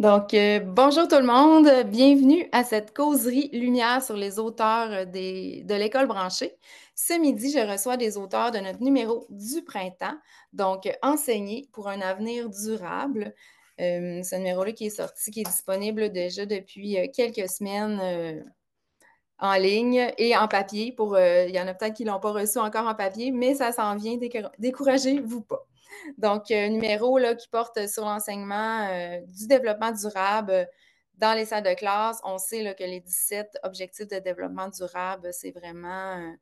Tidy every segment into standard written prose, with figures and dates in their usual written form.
Bonjour tout le monde, bienvenue à cette causerie Lumière sur les auteurs de l'École branchée. Ce midi, je reçois des auteurs de notre numéro du printemps, Enseigner pour un avenir durable. Ce numéro-là qui est sorti, qui est disponible déjà depuis quelques semaines en ligne et en papier. Il y en a peut-être qui ne l'ont pas reçu encore en papier, mais ça s'en vient, découragez-vous pas. Numéro là, qui porte sur l'enseignement du développement durable dans les salles de classe. On sait là, que les 17 objectifs de développement durable, c'est vraiment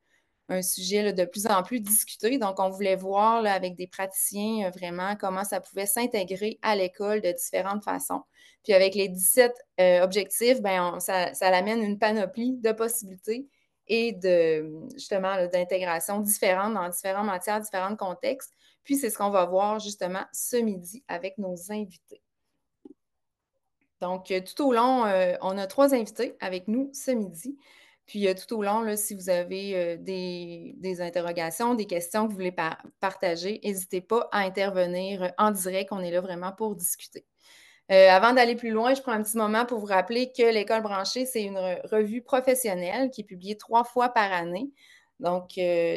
un sujet là, de plus en plus discuté. Donc, on voulait voir là, avec des praticiens vraiment comment ça pouvait s'intégrer à l'école de différentes façons. Puis avec les 17 objectifs, ça amène une panoplie de possibilités et justement d'intégration différentes dans différentes matières, différents contextes. Puis c'est ce qu'on va voir justement ce midi avec nos invités. Tout au long, on a 3 invités avec nous ce midi. Puis tout au long, là, si vous avez des interrogations, des questions que vous voulez partager, n'hésitez pas à intervenir en direct. On est là vraiment pour discuter. Avant d'aller plus loin, je prends un petit moment pour vous rappeler que l'École branchée, c'est une revue professionnelle qui est publiée 3 fois par année,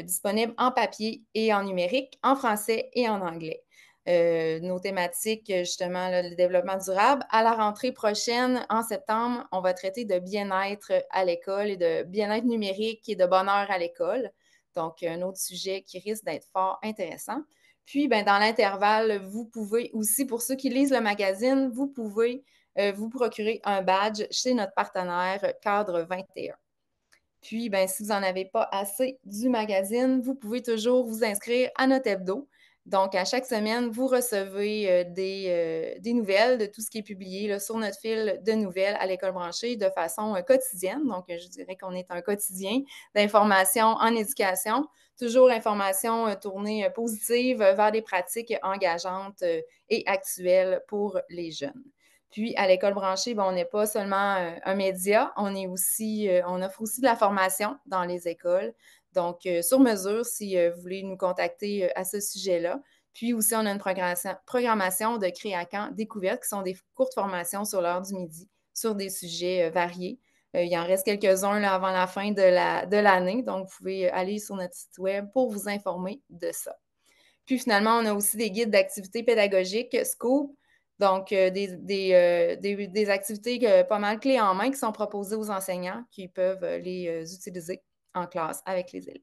disponible en papier et en numérique, en français et en anglais. Nos thématiques, justement, là, le développement durable. À la rentrée prochaine, en septembre, on va traiter de bien-être à l'école et de bien-être numérique et de bonheur à l'école. Donc, un autre sujet qui risque d'être fort intéressant. Puis, dans l'intervalle, vous pouvez aussi, pour ceux qui lisent le magazine, vous pouvez vous procurer un badge chez notre partenaire Cadre 21. Puis, si vous n'en avez pas assez du magazine, vous pouvez toujours vous inscrire à notre hebdo. Donc, à chaque semaine, vous recevez des nouvelles de tout ce qui est publié là, sur notre fil de nouvelles à l'École branchée de façon quotidienne. Donc, je dirais qu'on est un quotidien d'information en éducation. Toujours information tournée positive vers des pratiques engageantes et actuelles pour les jeunes. Puis, à l'École branchée, on n'est pas seulement un média, on offre aussi de la formation dans les écoles. Donc, sur mesure, si vous voulez nous contacter à ce sujet-là. Puis aussi, on a une programmation de Créacan Découvertes, qui sont des courtes formations sur l'heure du midi sur des sujets variés. Il en reste quelques-uns là, avant la fin de l'année. Donc, vous pouvez aller sur notre site web pour vous informer de ça. Puis finalement, on a aussi des guides d'activités pédagogiques, Scoop, donc des activités pas mal clés en main qui sont proposées aux enseignants qui peuvent les utiliser en classe avec les élèves.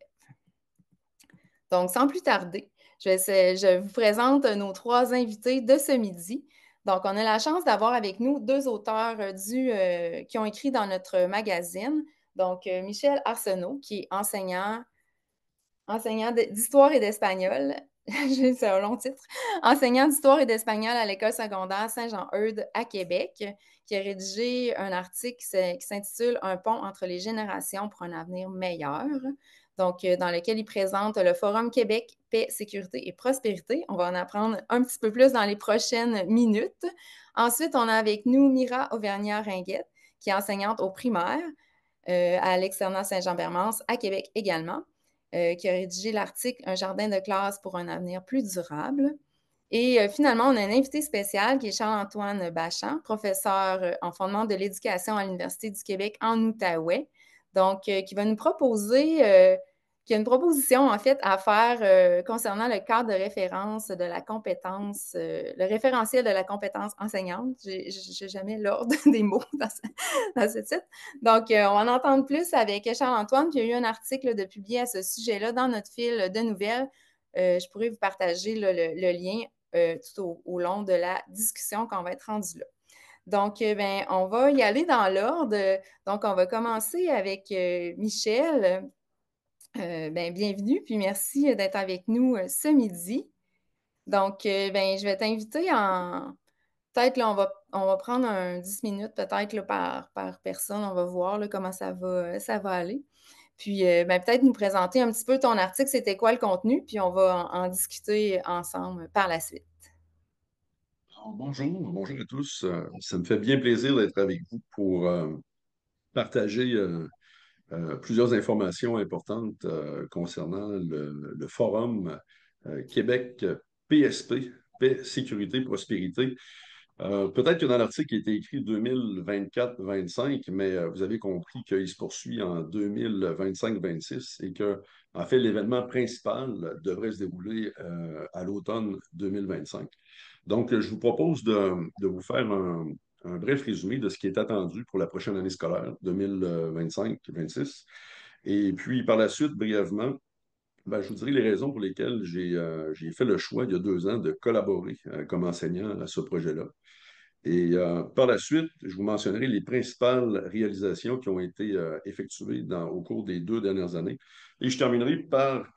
Donc, sans plus tarder, je vous présente nos 3 invités de ce midi. Donc, on a la chance d'avoir avec nous 2 auteurs qui ont écrit dans notre magazine. Donc, Michel Arsenault, qui est enseignant d'histoire et d'espagnol. C'est un long titre. Enseignant d'histoire et d'espagnol à l'école secondaire Saint-Jean-Eudes à Québec, qui a rédigé un article qui s'intitule Un pont entre les générations pour un avenir meilleur. Donc, dans lequel il présente le Forum Québec, paix, sécurité et prospérité. On va en apprendre un petit peu plus dans les prochaines minutes. Ensuite, on a avec nous Mira Auvergnat-Ringuette, qui est enseignante au primaire à l'externat Saint-Jean-Bermance à Québec également. Qui a rédigé l'article Un jardin de classe pour un avenir plus durable. Et finalement, on a un invité spécial qui est Charles-Antoine Bachand, professeur en fondement de l'éducation à l'Université du Québec en Outaouais. Donc, qui va nous proposer, qui a une proposition en fait à faire concernant le cadre de référence de la compétence, le référentiel de la compétence enseignante. Je n'ai jamais l'ordre des mots dans ce titre. Donc, on va en entendre plus avec Charles-Antoine. Puis il y a eu un article de publié à ce sujet-là dans notre fil de nouvelles. Je pourrais vous partager là, le lien tout au long de la discussion quand on va être rendu là. Donc, on va y aller dans l'ordre. Donc, on va commencer avec Michel. Bienvenue, puis merci d'être avec nous ce midi. Donc, je vais t'inviter en... Peut-être, là, on va prendre 10 minutes, peut-être, là, par personne. On va voir là, comment ça va aller. Puis, peut-être nous présenter un petit peu ton article, c'était quoi le contenu, puis on va en discuter ensemble par la suite. Alors, bonjour à tous. Ça me fait bien plaisir d'être avec vous pour partager plusieurs informations importantes concernant le forum Québec PSP, Paix, Sécurité, Prospérité. Peut-être que dans l'article, il était écrit 2024-25, mais vous avez compris qu'il se poursuit en 2025-26 et que, en fait, l'événement principal devrait se dérouler à l'automne 2025. Donc, je vous propose de vous faire un bref résumé de ce qui est attendu pour la prochaine année scolaire 2025-26. Et puis, par la suite, brièvement, ben, je vous dirai les raisons pour lesquelles j'ai fait le choix, il y a 2 ans, de collaborer comme enseignant à ce projet-là. Et par la suite, je vous mentionnerai les principales réalisations qui ont été effectuées au cours des 2 dernières années. Et je terminerai par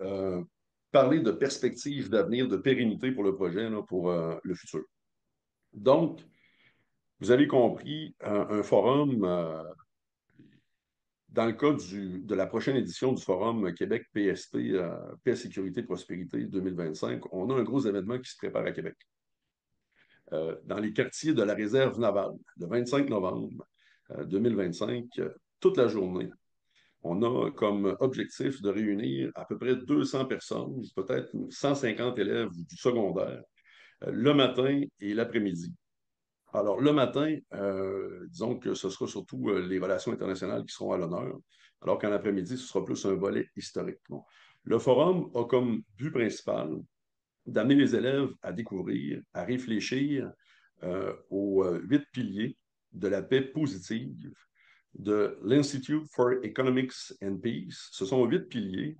parler de perspectives d'avenir, de pérennité pour le projet, là, pour le futur. Donc, vous avez compris, un forum, dans le cas de la prochaine édition du forum Québec PSP, Paix, Sécurité, Prospérité 2025, on a un gros événement qui se prépare à Québec. Dans les quartiers de la réserve navale, le 25 novembre 2025, toute la journée. On a comme objectif de réunir à peu près 200 personnes, peut-être 150 élèves du secondaire, le matin et l'après-midi. Alors, le matin, disons que ce sera surtout les relations internationales qui seront à l'honneur, alors qu'en après-midi, ce sera plus un volet historique. Bon. Le forum a comme but principal d'amener les élèves à découvrir, à réfléchir aux 8 piliers de la paix positive de l'Institute for Economics and Peace. Ce sont 8 piliers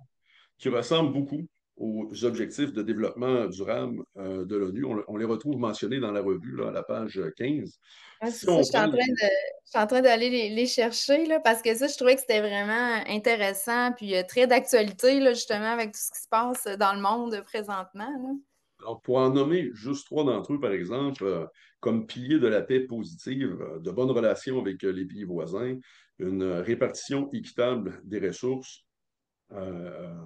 qui ressemblent beaucoup aux objectifs de développement durable de l'ONU. On les retrouve mentionnés dans la revue, là, à la page 15. Ouais, Si c'est ça, on prend les... je suis en train d'aller les chercher, là, parce que ça, je trouvais que c'était vraiment intéressant, puis très d'actualité, là, justement, avec tout ce qui se passe dans le monde présentement, là. Alors, pour en nommer juste 3 d'entre eux, par exemple, comme piliers de la paix positive, de bonnes relations avec les pays voisins, une répartition équitable des ressources, euh,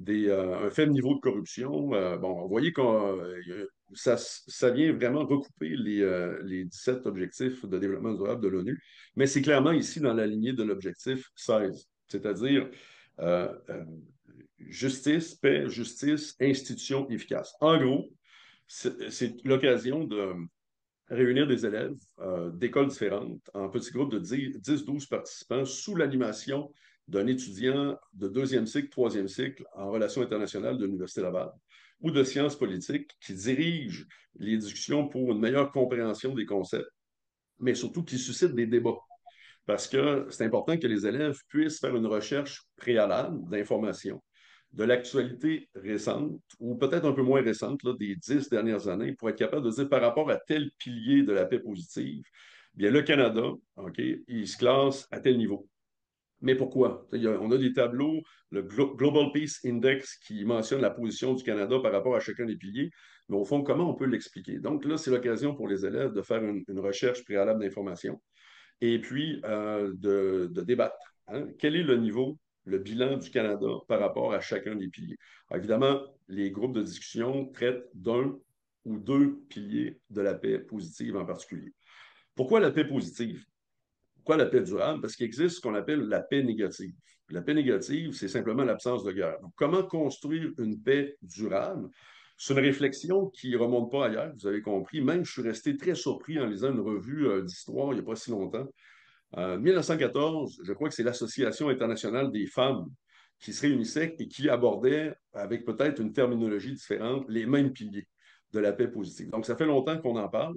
un faible niveau de corruption. Bon, vous voyez que ça vient vraiment recouper les 17 objectifs de développement durable de l'ONU, mais c'est clairement ici dans la lignée de l'objectif 16, c'est-à-dire euh, euh, justice, paix, justice, institutions efficaces. En gros, c'est l'occasion de réunir des élèves d'écoles différentes en petits groupes de 10-12 participants sous l'animation d'un étudiant de deuxième cycle, troisième cycle en relations internationales de l'Université Laval ou de sciences politiques qui dirige les discussions pour une meilleure compréhension des concepts, mais surtout qui suscite des débats. Parce que c'est important que les élèves puissent faire une recherche préalable d'informations de l'actualité récente, ou peut-être un peu moins récente, là, des 10 dernières années, pour être capable de dire par rapport à tel pilier de la paix positive, bien le Canada, OK, il se classe à tel niveau. Mais pourquoi? On a des tableaux, le Global Peace Index qui mentionne la position du Canada par rapport à chacun des piliers, mais au fond, comment on peut l'expliquer? Donc là, c'est l'occasion pour les élèves de faire une recherche préalable d'information et puis de débattre. Hein. Quel est le niveau, le bilan du Canada par rapport à chacun des piliers? Alors, évidemment, les groupes de discussion traitent d'un ou 2 piliers de la paix positive en particulier. Pourquoi la paix positive? Pourquoi la paix durable? Parce qu'il existe ce qu'on appelle la paix négative. La paix négative, c'est simplement l'absence de guerre. Donc, comment construire une paix durable? C'est une réflexion qui ne remonte pas ailleurs, vous avez compris. Même, je suis resté très surpris en lisant une revue d'histoire il n'y a pas si longtemps. En 1914, je crois que c'est l'Association internationale des femmes qui se réunissait et qui abordait, avec peut-être une terminologie différente, les mêmes piliers de la paix positive. Donc, ça fait longtemps qu'on en parle.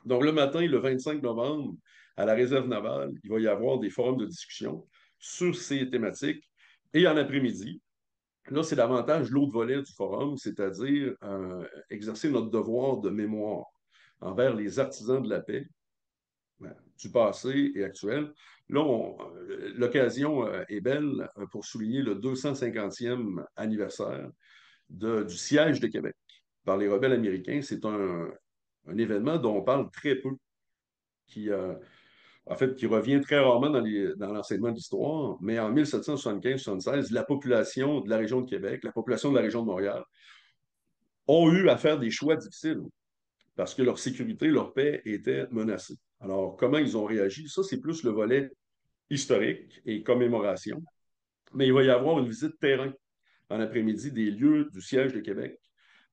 Donc, le matin, le 25 novembre, à la réserve navale, il va y avoir des forums de discussion sur ces thématiques. Et en après-midi, là, c'est davantage l'autre volet du forum, c'est-à-dire exercer notre devoir de mémoire envers les artisans de la paix du passé et actuel. Là, l'occasion est belle pour souligner le 250e anniversaire du siège de Québec par les rebelles américains. C'est un événement dont on parle très peu, qui, en fait, qui revient très rarement dans l'enseignement d'histoire, mais en 1775-76, la population de la région de Québec, la population de la région de Montréal, ont eu à faire des choix difficiles parce que leur sécurité, leur paix était menacée. Alors, comment ils ont réagi? Ça, c'est plus le volet historique et commémoration. Mais il va y avoir une visite terrain en après-midi des lieux du siège de Québec.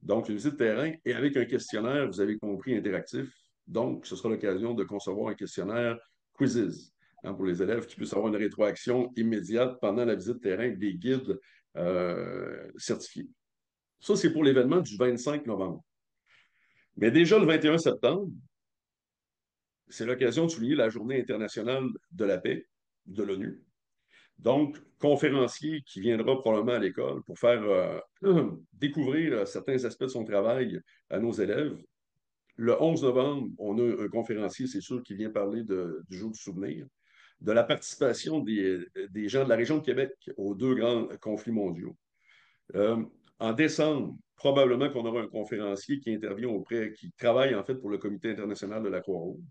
Donc, une visite terrain et avec un questionnaire, vous avez compris, interactif, Donc, ce sera l'occasion de concevoir un questionnaire quizzes pour les élèves qui puissent avoir une rétroaction immédiate pendant la visite terrain avec des guides certifiés. Ça, c'est pour l'événement du 25 novembre. Mais déjà le 21 septembre, c'est l'occasion de souligner la Journée internationale de la paix de l'ONU. Donc, conférencier qui viendra probablement à l'école pour faire découvrir certains aspects de son travail à nos élèves. Le 11 novembre, on a un conférencier, c'est sûr, qui vient parler du jour du souvenir, de la participation des gens de la région de Québec aux deux grands conflits mondiaux. En décembre, probablement qu'on aura un conférencier qui intervient qui travaille en fait pour le Comité international de la Croix-Rouge.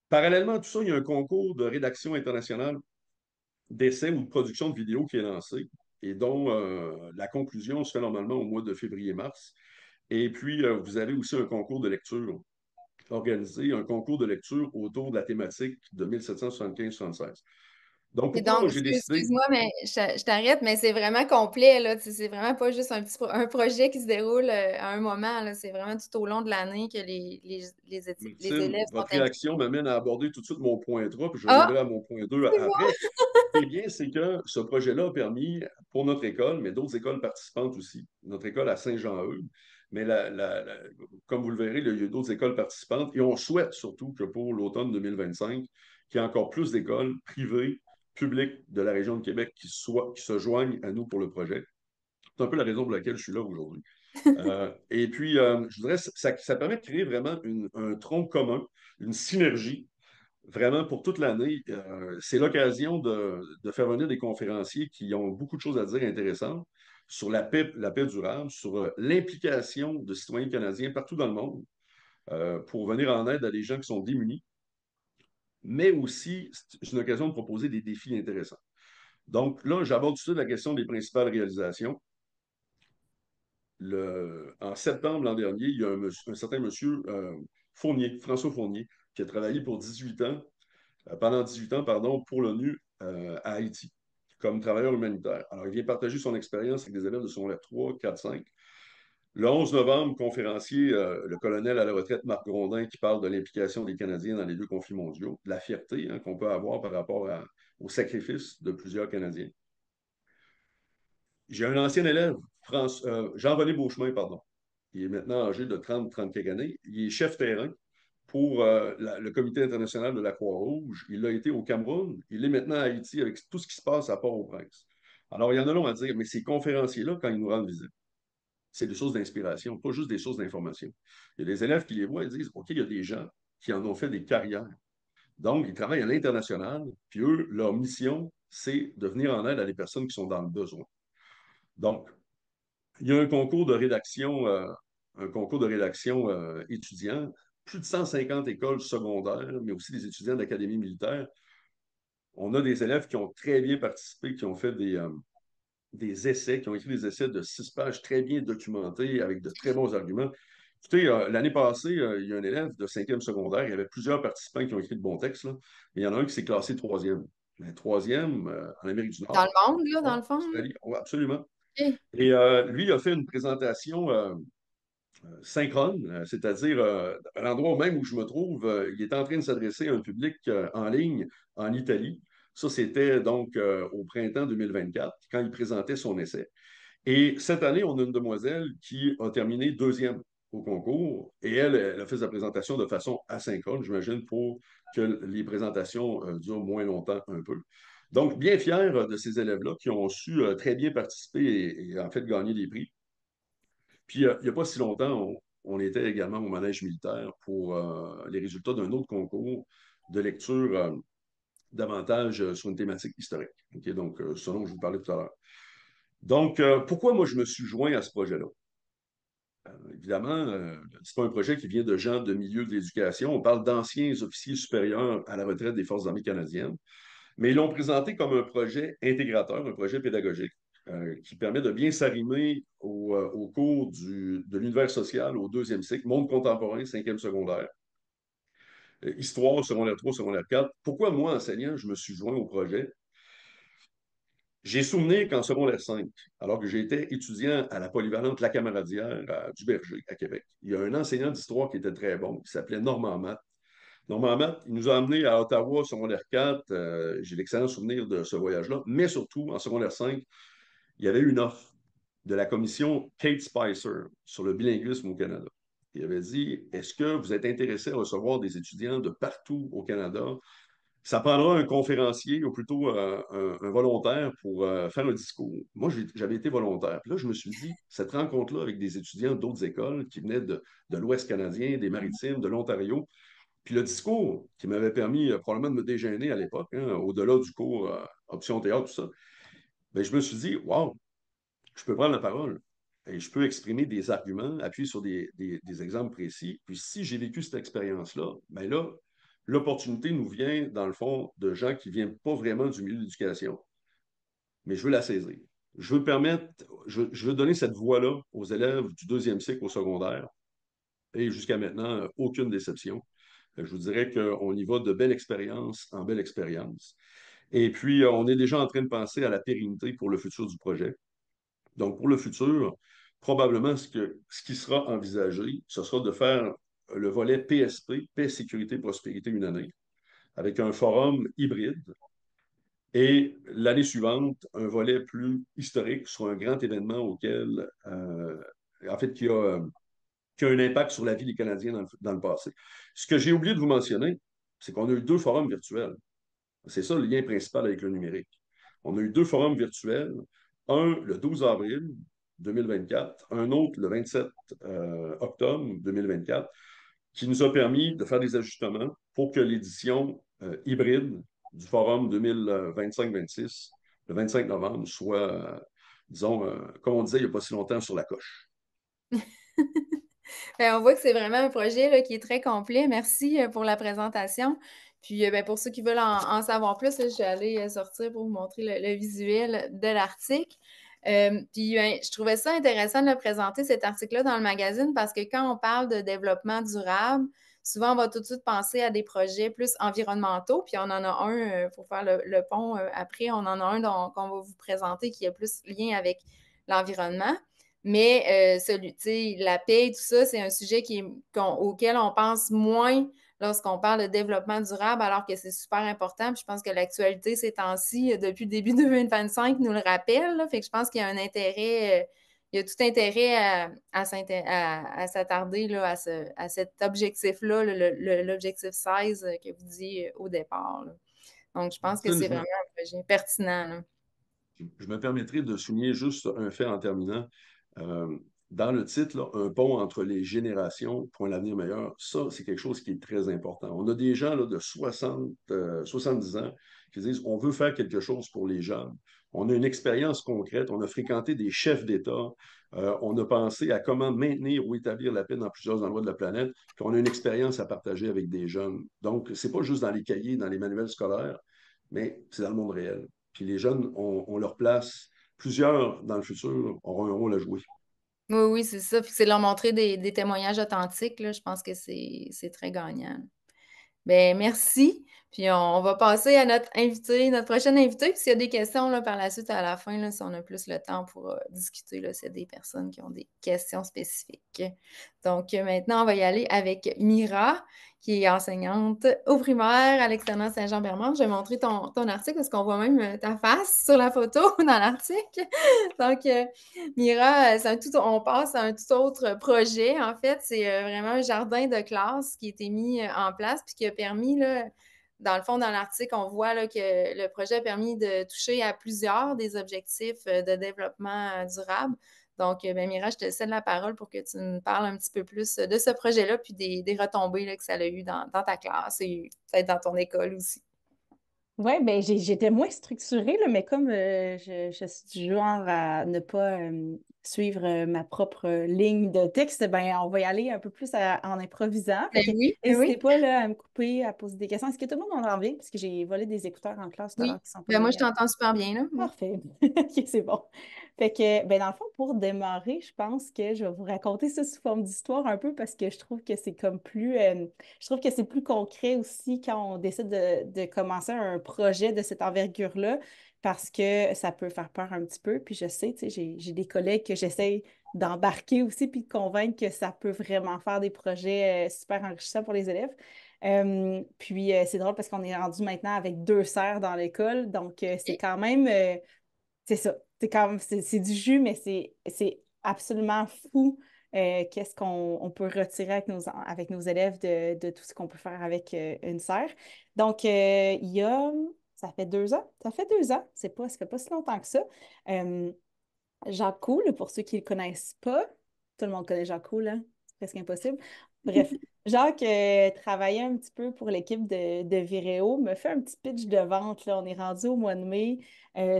Parallèlement à tout ça, il y a un concours de rédaction internationale d'essai ou de production de vidéos qui est lancé et dont la conclusion se fait normalement au mois de février-mars. Et puis, vous avez aussi un concours de lecture organisé, un concours de lecture autour de la thématique de 1775-76. Donc, Et pourquoi donc, j'ai décidé. excuse-moi, mais je t'arrête, mais c'est vraiment complet, là. C'est vraiment pas juste un projet qui se déroule à un moment, là. C'est vraiment tout au long de l'année que les Martine, élèves sont votre impliqués. réaction m'amène à aborder tout de suite mon point 3, puis je Ah, reviendrai à mon point 2 c'est bon! après. Ce qui est bien, c'est que ce projet-là a permis, pour notre école, mais d'autres écoles participantes aussi, notre école à Saint-Jean-Eudes, mais comme vous le verrez, il y a d'autres écoles participantes et on souhaite surtout que pour l'automne 2025, qu'il y ait encore plus d'écoles privées, publiques de la région de Québec qui se joignent à nous pour le projet. C'est un peu la raison pour laquelle je suis là aujourd'hui. Et puis, je voudrais, ça permet de créer vraiment un tronc commun, une synergie vraiment pour toute l'année. C'est l'occasion de faire venir des conférenciers qui ont beaucoup de choses à dire intéressantes sur la paix durable, sur l'implication de citoyens canadiens partout dans le monde pour venir en aide à des gens qui sont démunis, mais aussi c'est une occasion de proposer des défis intéressants. Donc là, j'aborde tout de suite la question des principales réalisations. En septembre l'an dernier, il y a un certain monsieur Fournier, François Fournier, qui a travaillé pour 18 ans pendant 18 ans, pardon, pour l'ONU à Haïti, comme travailleur humanitaire. Alors, il vient partager son expérience avec des élèves de secondaire 3, 4, 5. Le 11 novembre, conférencier, le colonel à la retraite Marc Grondin, qui parle de l'implication des Canadiens dans les deux conflits mondiaux, de la fierté qu'on peut avoir par rapport au sacrifice de plusieurs Canadiens. J'ai un ancien élève, Jean-René Beauchemin, pardon. Il est maintenant âgé de 30 quelques années. Il est chef terrain pour le Comité international de la Croix-Rouge. Il a été au Cameroun. Il est maintenant à Haïti avec tout ce qui se passe à Port-au-Prince. Alors, il y en a long à dire, mais ces conférenciers-là, quand ils nous rendent visite, c'est des sources d'inspiration, pas juste des sources d'information. Il y a des élèves qui les voient et disent, OK, il y a des gens qui en ont fait des carrières. Donc, ils travaillent à l'international, puis eux, leur mission, c'est de venir en aide à des personnes qui sont dans le besoin. Donc, il y a un concours de rédaction étudiant, plus de 150 écoles secondaires, mais aussi des étudiants d'académie militaire. On a des élèves qui ont très bien participé, qui ont fait des essais, qui ont écrit des essais de 6 pages très bien documentés, avec de très bons arguments. Écoutez, l'année passée, il y a un élève de 5e secondaire, il y avait plusieurs participants qui ont écrit de bons textes, là, mais il y en a un qui s'est classé troisième. Mais troisième, en Amérique du Dans Nord, le monde, là, en dans le fond, là. Australie, ouais, absolument. OK. Et lui, il a fait une présentation synchrone, c'est-à-dire à l'endroit même où je me trouve, il est en train de s'adresser à un public en ligne en Italie. Ça, c'était donc au printemps 2024, quand il présentait son essai. Et cette année, on a une demoiselle qui a terminé deuxième au concours et elle a fait sa présentation de façon asynchrone, j'imagine, pour que les présentations durent moins longtemps un peu. Donc, bien fier de ces élèves-là qui ont su très bien participer et en fait gagner des prix. Puis, il n'y a pas si longtemps, on était également au manège militaire pour les résultats d'un autre concours de lecture davantage sur une thématique historique. Okay? Donc, ce dont je vous parlais tout à l'heure. Donc, pourquoi moi je me suis joint à ce projet-là? Évidemment, ce n'est pas un projet qui vient de gens de milieu de l'éducation. On parle d'anciens officiers supérieurs à la retraite des Forces armées canadiennes, mais ils l'ont présenté comme un projet intégrateur, un projet pédagogique qui permet de bien s'arrimer au cours de l'univers social au deuxième cycle, monde contemporain, 5e secondaire, histoire, secondaire 3, secondaire 4. Pourquoi moi, enseignant, je me suis joint au projet? J'ai souvenir qu'en secondaire 5, alors que j'étais étudiant à la polyvalente La Camaradière à Duberger, à Québec, il y a un enseignant d'histoire qui était très bon, qui s'appelait Normand Matt. Normand Matt, il nous a amenés à Ottawa, secondaire 4. J'ai l'excellent souvenir de ce voyage-là. Mais surtout, en secondaire 5, il y avait une offre de la commission Kate Spicer sur le bilinguisme au Canada. Il avait dit, est-ce que vous êtes intéressé à recevoir des étudiants de partout au Canada? Ça prendra un conférencier ou plutôt un volontaire pour faire un discours. Moi, j'avais été volontaire. Puis là, je me suis dit, cette rencontre-là avec des étudiants d'autres écoles qui venaient de l'Ouest canadien, des Maritimes, de l'Ontario, puis le discours qui m'avait permis probablement de me déjeuner à l'époque, hein, au-delà du cours option théâtre, tout ça, bien, je me suis dit, wow, je peux prendre la parole et je peux exprimer des arguments, appuyer sur des exemples précis. Puis si j'ai vécu cette expérience-là, bien là, l'opportunité nous vient, dans le fond, de gens qui ne viennent pas vraiment du milieu de l'éducation, mais je veux la saisir. Je veux permettre, je veux donner cette voix-là aux élèves du deuxième cycle au secondaire et jusqu'à maintenant, aucune déception. Je vous dirais qu'on y va de belle expérience en belle expérience. Et puis, on est déjà en train de penser à la pérennité pour le futur du projet. Donc, pour le futur, probablement ce qui sera envisagé, ce sera de faire le volet PSP, Paix, Sécurité, Prospérité, une année, avec un forum hybride. Et l'année suivante, un volet plus historique sur un grand événement auquel, en fait, qui a un impact sur la vie des Canadiens dans le passé. Ce que j'ai oublié de vous mentionner, c'est qu'on a eu deux forums virtuels. C'est ça le lien principal avec le numérique. On a eu deux forums virtuels, un le 12 avril 2024, un autre le 27 octobre 2024, qui nous a permis de faire des ajustements pour que l'édition hybride du forum 2025-26, le 25 novembre, soit, disons, comme on disait il n'y a pas si longtemps, sur la coche. Ben, on voit que c'est vraiment un projet là, qui est très complet. Merci pour la présentation. Puis ben, pour ceux qui veulent en savoir plus, là, je vais aller sortir pour vous montrer le visuel de l'article. Puis ben, je trouvais ça intéressant de le présenter, cet article-là, dans le magazine, parce que quand on parle de développement durable, souvent on va tout de suite penser à des projets plus environnementaux. Puis on en a un, pour faire le pont après, on en a un qu'on va vous présenter qui a plus lien avec l'environnement. Mais la paix et tout ça, c'est un sujet auquel on pense moins lorsqu'on parle de développement durable, alors que c'est super important. Puis je pense que l'actualité ces temps-ci, depuis le début 2025, nous le rappelle. Là. Fait que je pense qu'il y a un intérêt, il y a tout intérêt à s'attarder là, à cet objectif-là, l'objectif 16 que vous disiez au départ. Là. Donc, je pense que c'est vraiment Absolument. un projet pertinent. Là. Je me permettrai de souligner juste un fait en terminant. Euh, Dans le titre, là, un pont entre les générations pour un avenir meilleur, ça, c'est quelque chose qui est très important. On a des gens là, de 70 ans qui disent on veut faire quelque chose pour les jeunes. On a une expérience concrète, on a fréquenté des chefs d'État, on a pensé à comment maintenir ou établir la paix dans plusieurs endroits de la planète, puis on a une expérience à partager avec des jeunes. Donc, c'est pas juste dans les cahiers, dans les manuels scolaires, mais c'est dans le monde réel. Puis les jeunes ont leur place. Plusieurs, dans le futur, auront un rôle à jouer. Oui, oui, c'est ça. Puis c'est de leur montrer des témoignages authentiques, là. Je pense que c'est très gagnant. Ben merci. Puis on va passer à notre invité, notre prochaine invité. Puis s'il y a des questions là, par la suite, à la fin, là, si on a plus le temps pour discuter, là, s'il y a des personnes qui ont des questions spécifiques. Donc maintenant, on va y aller avec Mira, qui est enseignante au primaire à l'externat Saint-Jean-Bermond. Je vais montrer ton article parce qu'on voit même ta face sur la photo dans l'article. Donc, Mira, on passe à un tout autre projet. En fait, c'est vraiment un jardin de classe qui a été mis en place puis qui a permis, là, dans le fond, dans l'article, on voit là, que le projet a permis de toucher à plusieurs des objectifs de développement durable. Donc, ben, Mira, je te cède la parole pour que tu nous parles un petit peu plus de ce projet-là puis des retombées là, que ça a eu dans ta classe et peut-être dans ton école aussi. Oui, ben j'étais moins structurée, là, mais comme je suis du genre à ne pas suivre ma propre ligne de texte, ben on va y aller un peu plus en improvisant. Fait Ben que oui, ben n'hésitez oui. pas là, à me couper, à poser des questions. Est-ce que tout le monde entend bien? Parce que j'ai volé des écouteurs en classe tout à Oui. l'heure qui sont pas Ben moi, je liés. t'entends super bien, là. Oui. Parfait. OK, c'est bon. Fait que, ben dans le fond, pour démarrer, je pense que je vais vous raconter ça sous forme d'histoire un peu parce que je trouve que c'est comme plus, je trouve que c'est plus concret aussi quand on décide de commencer un projet de cette envergure-là. parce que ça peut faire peur un petit peu. Puis je sais, tu sais, j'ai des collègues que j'essaie d'embarquer aussi puis de convaincre que ça peut vraiment faire des projets super enrichissants pour les élèves. Puis c'est drôle parce qu'on est rendu maintenant avec 2 serres dans l'école, donc c'est quand même, c'est ça, c'est du jus, mais c'est absolument fou qu'est-ce qu'on peut retirer avec nos élèves de tout ce qu'on peut faire avec une serre. Donc, il y a, ça fait 2 ans, ça fait pas si longtemps que ça. Euh, Jacques Coul, pour ceux qui ne le connaissent pas, tout le monde connaît Jacques Coul, hein? C'est presque impossible. Bref, Jacques travaillait un petit peu pour l'équipe de Viréo, me fait un petit pitch de vente, là. On est rendu au mois de mai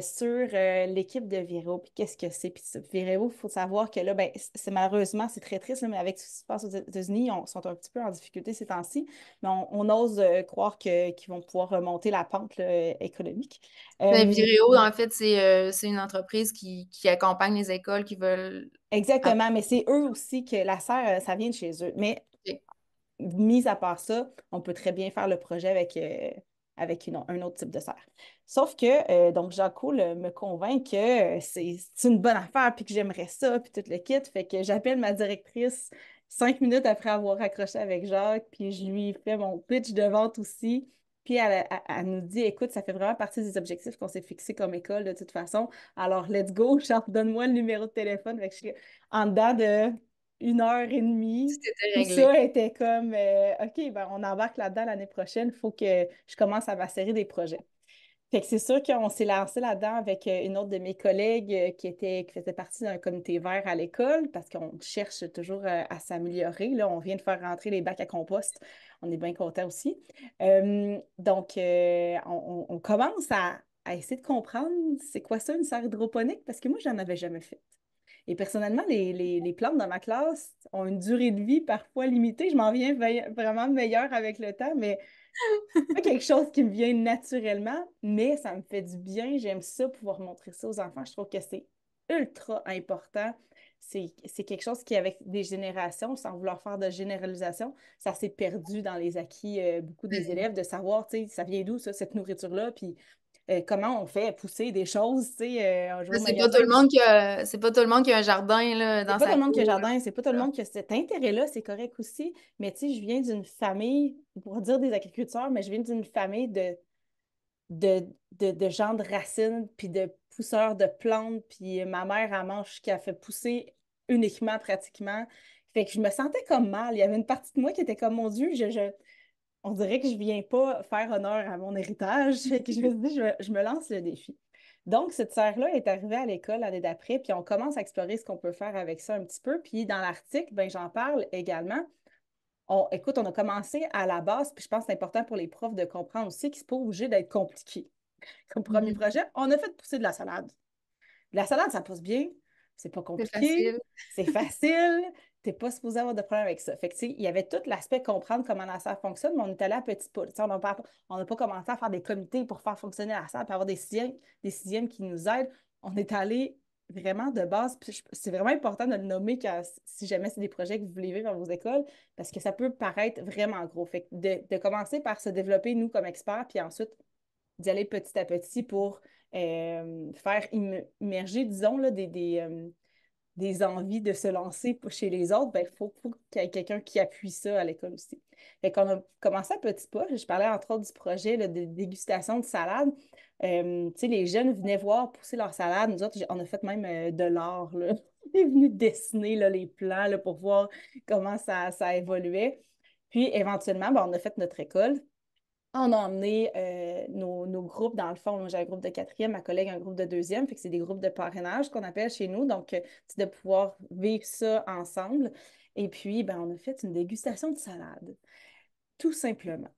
sur l'équipe de Viréo, puis qu'est-ce que c'est. Puis Viréo, il faut savoir que là, ben, malheureusement, c'est très triste, là, mais avec ce qui se passe aux États-Unis, ils sont un petit peu en difficulté ces temps-ci, mais on ose croire qu'ils vont pouvoir remonter la pente là, économique. Viréo, en fait, c'est une entreprise qui accompagne les écoles qui veulent Exactement, mais c'est eux aussi que la serre, ça vient de chez eux. Mais appliquer. mis à part ça, on peut très bien faire le projet avec un autre type de serre. Sauf que, donc, Jacques Coul me convainc que c'est une bonne affaire, puis que j'aimerais ça, puis tout le kit. Fait que j'appelle ma directrice 5 minutes après avoir raccroché avec Jacques, puis je lui fais mon pitch de vente aussi. Puis elle nous dit, écoute, ça fait vraiment partie des objectifs qu'on s'est fixés comme école de toute façon. Alors, let's go, Charles, donne-moi le numéro de téléphone. Fait que je suis en dedans de 1 heure et demie. C'était Tout réglé. ça était comme, OK, ben, on embarque là-dedans l'année prochaine, il faut que je commence à m'assurer des projets. Fait que c'est sûr qu'on s'est lancé là-dedans avec une autre de mes collègues qui faisait partie d'un comité vert à l'école parce qu'on cherche toujours à s'améliorer. Là, on vient de faire rentrer les bacs à compost. On est bien contents aussi. Donc, on commence à essayer de comprendre c'est quoi ça, une serre hydroponique, parce que moi, j'en avais jamais fait. Et personnellement, les plantes dans ma classe ont une durée de vie parfois limitée. Je m'en viens vraiment meilleure avec le temps, mais pas quelque chose qui me vient naturellement, mais ça me fait du bien. J'aime ça, pouvoir montrer ça aux enfants. Je trouve que c'est ultra important. C'est quelque chose qui, avec des générations, sans vouloir faire de généralisation, ça s'est perdu dans les acquis beaucoup des Mhm. élèves, de savoir, tu sais, ça vient d'où, ça, cette nourriture-là, puis comment on fait pousser des choses, tu sais, un jour au C'est pas tout magasin, le monde c'est pas tout le monde qui a un jardin là, c'est dans pas tout sa le monde qui a un cour. jardin, c'est pas tout le monde qui a cet intérêt-là, c'est correct aussi. Mais tu sais, je viens d'une famille, pour dire des agriculteurs, mais je viens d'une famille de gens de racines, puis de pousseurs de plantes, puis ma mère, elle mange qui a fait pousser uniquement, pratiquement. Fait que je me sentais comme mal. Il y avait une partie de moi qui était comme, mon Dieu, on dirait que je viens pas faire honneur à mon héritage. Fait que je me suis dit, je me lance le défi. Donc, cette sœur-là est arrivée à l'école l'année d'après, puis on commence à explorer ce qu'on peut faire avec ça un petit peu. Puis dans l'article, ben, j'en parle également. Écoute, on a commencé à la base, puis je pense que c'est important pour les profs de comprendre aussi qu'ils ne sont pas obligés d'être compliqués. Comme premier Mhm. projet, on a fait pousser de la salade. De la salade, ça pousse bien, c'est pas C'est compliqué, facile. c'est facile, t'es pas supposé avoir de problème avec ça. Fait que, tu sais, il y avait tout l'aspect comprendre comment la salle fonctionne, mais on est allé à petits pas. Tu sais, on n'a pas commencé à faire des comités pour faire fonctionner la salle, pour avoir des sixièmes qui nous aident. On est allé vraiment de base, puis c'est vraiment important de le nommer si jamais c'est des projets que vous voulez vivre dans vos écoles, parce que ça peut paraître vraiment gros. Fait que de commencer par se développer, nous, comme experts, puis ensuite d'y aller petit à petit pour faire immerger, disons, là, des envies de se lancer chez les autres, ben, faut qu'il y ait quelqu'un qui appuie ça à l'école aussi. Fait qu'on a commencé à petits pas. Je parlais entre autres du projet là, de dégustation de salade. Tu sais, les jeunes venaient voir pousser leur salade. Nous autres, on a fait même de l'art, là. On est venu dessiner là, les plans là, pour voir comment ça évoluait. Puis, éventuellement, ben, on a fait notre école. On a emmené nos groupes, dans le fond. Moi, j'ai un groupe de quatrième, ma collègue un groupe de deuxième. Fait que c'est des groupes de parrainage qu'on appelle chez nous. Donc, c'est de pouvoir vivre ça ensemble. Et puis, ben, on a fait une dégustation de salade, tout simplement.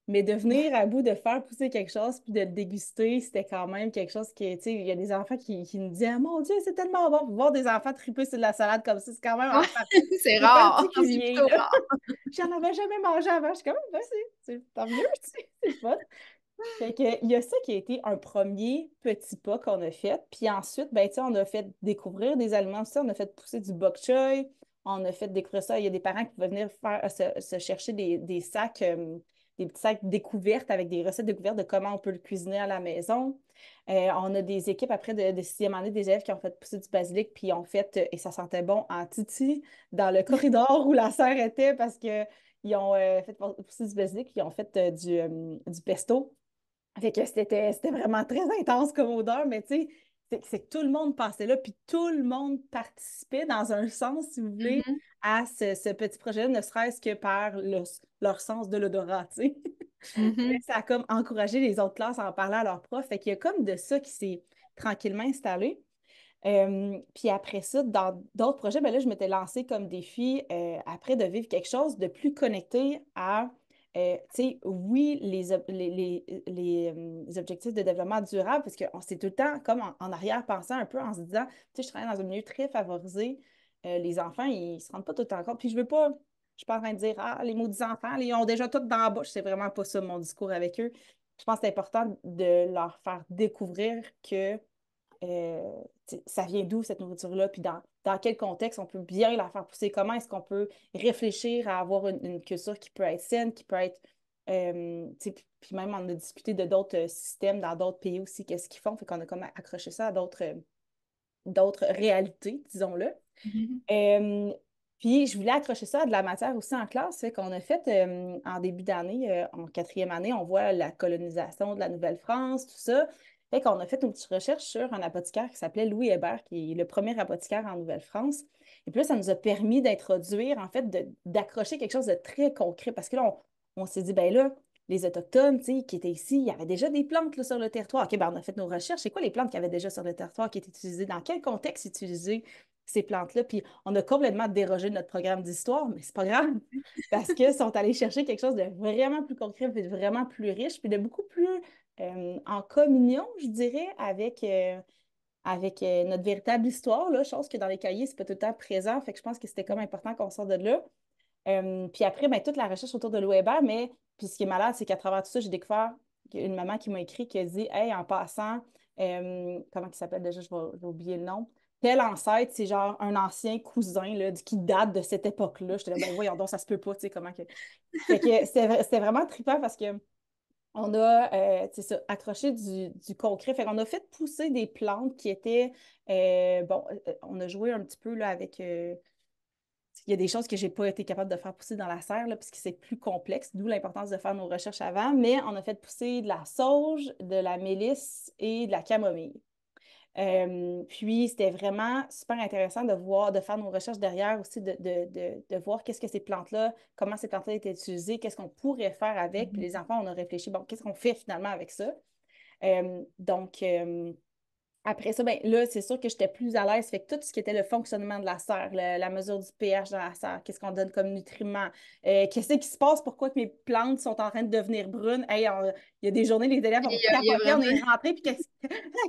Mais de venir à bout de faire pousser quelque chose puis de le déguster, c'était quand même quelque chose qui, tu sais, il y a des enfants qui nous disaient, ah, mon Dieu, c'est tellement bon. Voir des enfants triper sur de la salade comme ça, c'est quand même Ouais, c'est c'est rare. C'est particulier, plutôt là. rare. J'en avais jamais mangé avant. Je suis comme, ben, tant mieux, tu sais, c'est le fun. Fait que, il y a ça qui a été un premier petit pas qu'on a fait. Puis ensuite, ben, tu sais, on a fait découvrir des aliments aussi. On a fait pousser du bok choy. On a fait découvrir ça. Il y a des parents qui peuvent venir se chercher des sacs des petits sacs découvertes avec des recettes découvertes de comment on peut le cuisiner à la maison. On a des équipes après de sixième année, des élèves qui ont fait pousser du basilic, puis ont fait, et ça sentait bon, en titi, dans le corridor où la serre était, parce qu'ils ont fait pousser du basilic, puis ils ont fait du pesto. Fait que c'était vraiment très intense comme odeur, mais tu sais, c'est que tout le monde passait là, puis tout le monde participait dans un sens, si vous voulez, Mhm. à ce petit projet, ne serait-ce que par leur sens de l'odorat, tu sais. Mhm. Ça a comme encouragé les autres classes à en parler à leurs profs. Fait qu'il y a comme de ça qui s'est tranquillement installé. Puis après ça, dans d'autres projets, ben là, je m'étais lancée comme défi après de vivre quelque chose de plus connecté à, tu sais, oui, les objectifs de développement durable, parce qu'on s'est tout le temps comme en arrière-pensant un peu en se disant, tu sais, je travaille dans un milieu très favorisé, les enfants, ils se rendent pas tout le temps compte. Puis je suis pas en train de dire, ah, les maudits enfants, ils ont déjà tout dans la bouche. C'est vraiment pas ça mon discours avec eux. Je pense que c'est important de leur faire découvrir que ça vient d'où cette nourriture-là, puis dans quel contexte on peut bien la faire pousser, comment est-ce qu'on peut réfléchir à avoir une culture qui peut être saine, qui peut être, puis même on a discuté de d'autres systèmes dans d'autres pays aussi, qu'est-ce qu'ils font, fait qu'on a comme accroché ça à d'autres réalités, disons-le. Mhm. Euh, Puis, je voulais accrocher ça à de la matière aussi en classe. Fait qu'on a fait en début d'année, en quatrième année, on voit la colonisation de la Nouvelle-France, tout ça. Fait qu'on a fait une petite recherche sur un apothicaire qui s'appelait Louis Hébert, qui est le premier apothicaire en Nouvelle-France. Et puis là, ça nous a permis d'introduire, en fait, d'accrocher quelque chose de très concret. Parce que là, on s'est dit, ben là, les Autochtones, tu sais, qui étaient ici, il y avait déjà des plantes là, sur le territoire. OK, ben on a fait nos recherches. C'est quoi les plantes qu'il y avait déjà sur le territoire qui étaient utilisées? Dans quel contexte utiliser ces plantes-là? Puis on a complètement dérogé de notre programme d'histoire, mais c'est pas grave, parce qu'ils sont allés chercher quelque chose de vraiment plus concret, puis de vraiment plus riche, puis de beaucoup plus en communion, je dirais, avec notre véritable histoire, là, chose que dans les cahiers, c'est pas tout le temps présent. Fait que je pense que c'était comme important qu'on sorte de là. Puis après, ben, toute la recherche autour de l'Weber, mais puis ce qui est malade, c'est qu'à travers tout ça, j'ai découvert une maman qui m'a écrit qui a dit, hey, en passant, comment il s'appelle déjà, je vais oublier le nom. Tel ancêtre, c'est genre un ancien cousin là, qui date de cette époque-là. J'étais là, ben voyons donc, ça se peut pas, tu sais, comment que. Fait que c'était vraiment trippant parce que on a, c'est ça, accroché du concret. Fait qu'on a fait pousser des plantes qui étaient, bon, on a joué un petit peu là, avec, il y a des choses que j'ai pas été capable de faire pousser dans la serre, là, parce que c'est plus complexe, d'où l'importance de faire nos recherches avant, mais on a fait pousser de la sauge, de la mélisse et de la camomille. Puis, c'était vraiment super intéressant de voir, de faire nos recherches derrière aussi, de voir qu'est-ce que ces plantes-là, comment ces plantes-là étaient utilisées, qu'est-ce qu'on pourrait faire avec. Puis, les enfants, on a réfléchi, bon, qu'est-ce qu'on fait finalement avec ça? Donc, après ça, ben, là, c'est sûr que j'étais plus à l'aise. Fait que tout ce qui était le fonctionnement de la serre, la mesure du pH dans la serre, qu'est-ce qu'on donne comme nutriments, qu'est-ce qui se passe, pourquoi que mes plantes sont en train de devenir brunes. Hey, il y a des journées, les élèves ont Il y a capoté, on est vraiment. rentrés, puis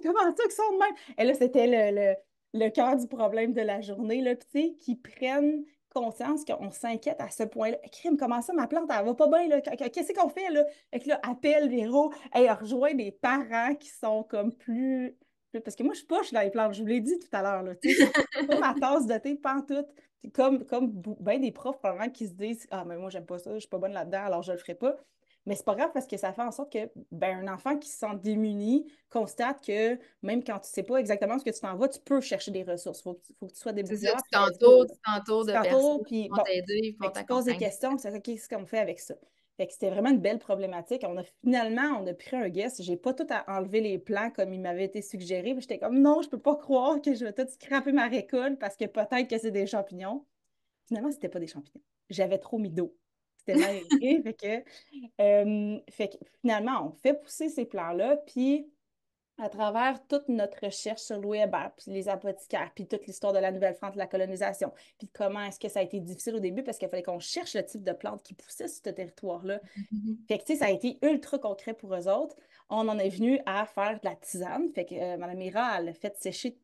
comment ça qu'ils sont de même? Et là, c'était le cœur du problème de la journée, là, puis tu sais, qu'ils prennent conscience qu'on s'inquiète à ce point-là. Crime, comment ça, ma plante, elle va pas bien, là? Qu'est-ce qu'on fait, là? Fait que là, appelle Véro, hey, rejoint des parents qui sont comme plus parce que moi, je push dans les plantes, je vous l'ai dit tout à l'heure, là, tu sais, c'est pas ma tasse de thé, pantoute. C'est comme bien des profs, probablement, qui se disent, ah, mais moi, j'aime pas ça, je suis pas bonne là-dedans, alors je le ferai pas. Mais c'est pas grave parce que ça fait en sorte que, ben, un enfant qui se sent démuni constate que même quand tu sais pas exactement ce que tu t'en vas, tu peux chercher des ressources. Faut que tu sois C'est ça, débrouillard, puis let's go, là. tu t'entoures Tu de personnes t'entoures, qui puis vont bon, t'aider, qui fait vont que tu te poses des t'accompagner. questions, puis c'est OK, qu'est-ce qu'on fait avec ça? Fait que c'était vraiment une belle problématique. On a pris un guess. J'ai pas tout à enlever les plants comme il m'avait été suggéré. Puis j'étais comme non, je peux pas croire que je vais tout scraper ma récolte parce que peut-être que c'est des champignons. Finalement, c'était pas des champignons. J'avais trop mis d'eau. C'était mal irrigué. Fait que finalement, on fait pousser ces plants-là, puis à travers toute notre recherche sur Louis Hébert, puis les apothicaires, puis toute l'histoire de la Nouvelle-France, de la colonisation, puis comment est-ce que ça a été difficile au début parce qu'il fallait qu'on cherche le type de plante qui poussait sur ce territoire-là. Mhm. Fait que, tu sais, ça a été ultra concret pour eux autres. On en est venu à faire de la tisane. Fait que Mme Mira, elle a fait sécher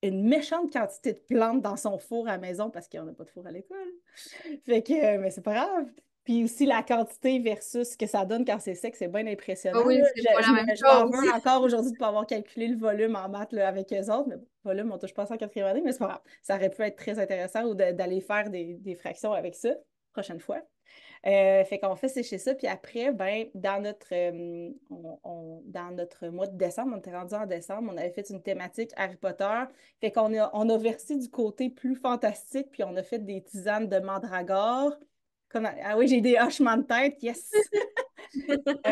une méchante quantité de plantes dans son four à la maison parce qu'on n'a pas de four à l'école. Fait que, mais c'est pas grave. Puis aussi, la quantité versus ce que ça donne quand c'est sec, c'est bien Ah impressionnant, oui, là. c'est pas la même Je m'en veux chose. encore aujourd'hui de ne pas avoir calculé le volume en maths là, avec eux autres. Mais bon, volume, on touche pas ça en quatrième année, mais c'est pas grave. Ça aurait pu être très intéressant ou d'aller faire des fractions avec ça, prochaine fois. Fait qu'on fait sécher ça, puis après, ben, dans notre mois de décembre, on était rendu en décembre, on avait fait une thématique Harry Potter. Fait qu'on a versé du côté plus fantastique, puis on a fait des tisanes de mandragore. Ah oui, j'ai des hochements de tête, yes!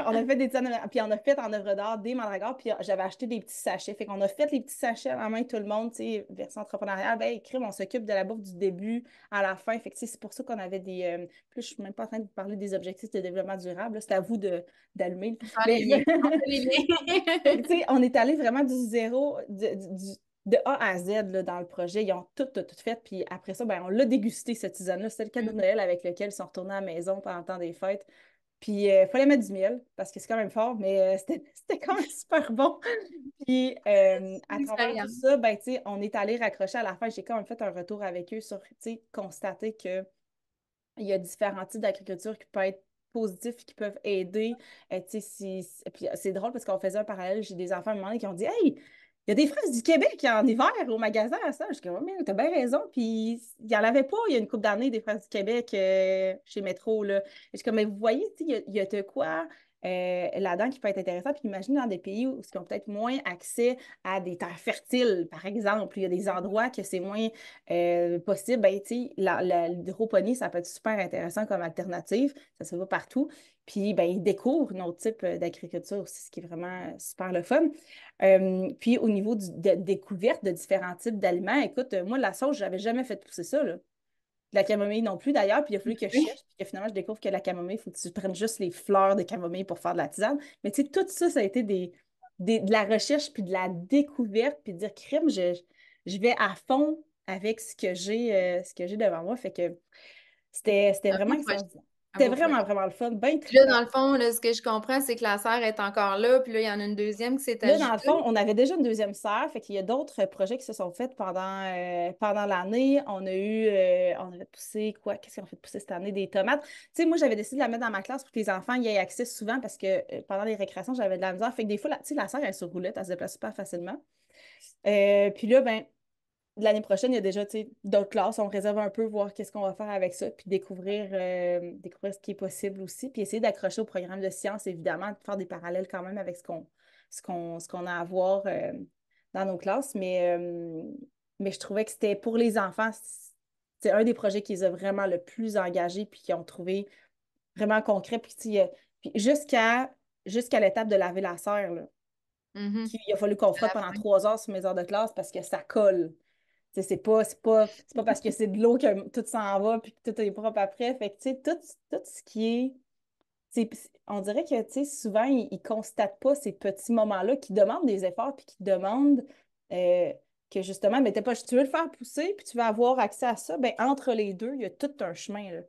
On a fait des tisanes, puis on a fait en œuvre d'art des mandragores, puis j'avais acheté des petits sachets. Fait qu'on a fait les petits sachets à la main, tout le monde, tu sais, version entrepreneuriale. Ben, crime, on s'occupe de la bouffe du début à la fin. Fait que, tu sais, c'est pour ça qu'on avait des. Plus, je suis même pas en train de vous parler des objectifs de développement durable. Là, c'est à vous d'allumer. Faire Mais, les liens. On fait les fait que, liens. tu sais, on est allé vraiment du zéro, de A à Z là, dans le projet. Ils ont tout fait. Puis après ça, ben, on l'a dégusté, cette tisane-là. C'était le cadeau de Noël avec lequel ils sont retournés à la maison pendant le temps des fêtes. Puis, il fallait mettre du miel parce que c'est quand même fort, mais c'était quand même super bon. Puis, à travers tout L'expérience. ça, ben, tu sais, on est allé raccrocher à la fin. J'ai quand même fait un retour avec eux sur, tu sais, constater qu'il y a différents types d'agriculture qui peuvent être positifs et qui peuvent aider. Tu sais, puis c'est drôle parce qu'on faisait un parallèle. J'ai des enfants à un moment donné qui ont dit Hey, il y a des fraises du Québec en hiver au magasin à ça. Je dis, oh, mais t'as bien raison. Puis il n'y en avait pas il y a une couple d'années des fraises du Québec chez Métro. Là. Et je suis comme, mais vous voyez, il y a de quoi là-dedans qui peut être intéressant. Puis imagine dans des pays où ils ont peut-être moins accès à des terres fertiles, par exemple. Il y a des endroits que c'est moins possible. Ben, tu sais, l'hydroponie, ça peut être super intéressant comme alternative. Ça se voit partout. Puis, ben, ils découvrent notre type d'agriculture aussi, ce qui est vraiment super le fun. Puis au niveau de découverte de différents types d'aliments, écoute, moi, la sauge, je n'avais jamais fait pousser ça, là. La camomille non plus, d'ailleurs. Puis il a fallu que je cherche, puis que finalement, je découvre que la camomille, il faut que tu prennes juste les fleurs de camomille pour faire de la tisane. Mais tu sais, tout ça, ça a été de la recherche, puis de la découverte, puis de dire, crime, je vais à fond avec ce que j'ai devant moi. Fait que c'était Un vraiment beau projet. extraordinaire. Un C'était beau projet. vraiment, vraiment le fun, bien Puis là, trippant. dans le fond, là, ce que je comprends, c'est que la serre est encore là, puis là, il y en a une deuxième qui s'est Là, dans le ajoutée. fond, on avait déjà une deuxième serre, fait qu'il y a d'autres projets qui se sont faits pendant l'année. On avait poussé quoi? Qu'est-ce qu'on a fait pousser cette année? Des tomates. Tu sais, moi, j'avais décidé de la mettre dans ma classe pour que les enfants y aient accès souvent parce que pendant les récréations, j'avais de la misère. Fait que des fois, tu sais, la serre, elle est sur roulette, elle se déplace super facilement. Puis là, ben, l'année prochaine, il y a déjà, tu sais, d'autres classes. On réserve un peu, voir qu'est-ce qu'on va faire avec ça, puis découvrir ce qui est possible aussi, puis essayer d'accrocher au programme de sciences, évidemment, de faire des parallèles quand même avec ce qu'on a à voir dans nos classes. Mais je trouvais que c'était pour les enfants, c'est un des projets qui les a vraiment le plus engagés, puis qui ont trouvé vraiment concret. Puis, tu sais, puis jusqu'à l'étape de laver la serre, là, Mhm. qu'il a fallu qu'on À frotte la pendant fin. 3 heures sur mes heures de classe parce que ça colle. Tu sais, c'est pas parce que c'est de l'eau que tout s'en va puis que tout est propre après. Fait que, tu sais, tout ce qui est. On dirait que, tu sais, souvent, ils ne constatent pas ces petits moments-là qui demandent des efforts puis qui demandent euh, que justement, mais t'es pas, tu veux le faire pousser puis tu vas avoir accès à ça. Ben, entre les deux, il y a tout un chemin, là.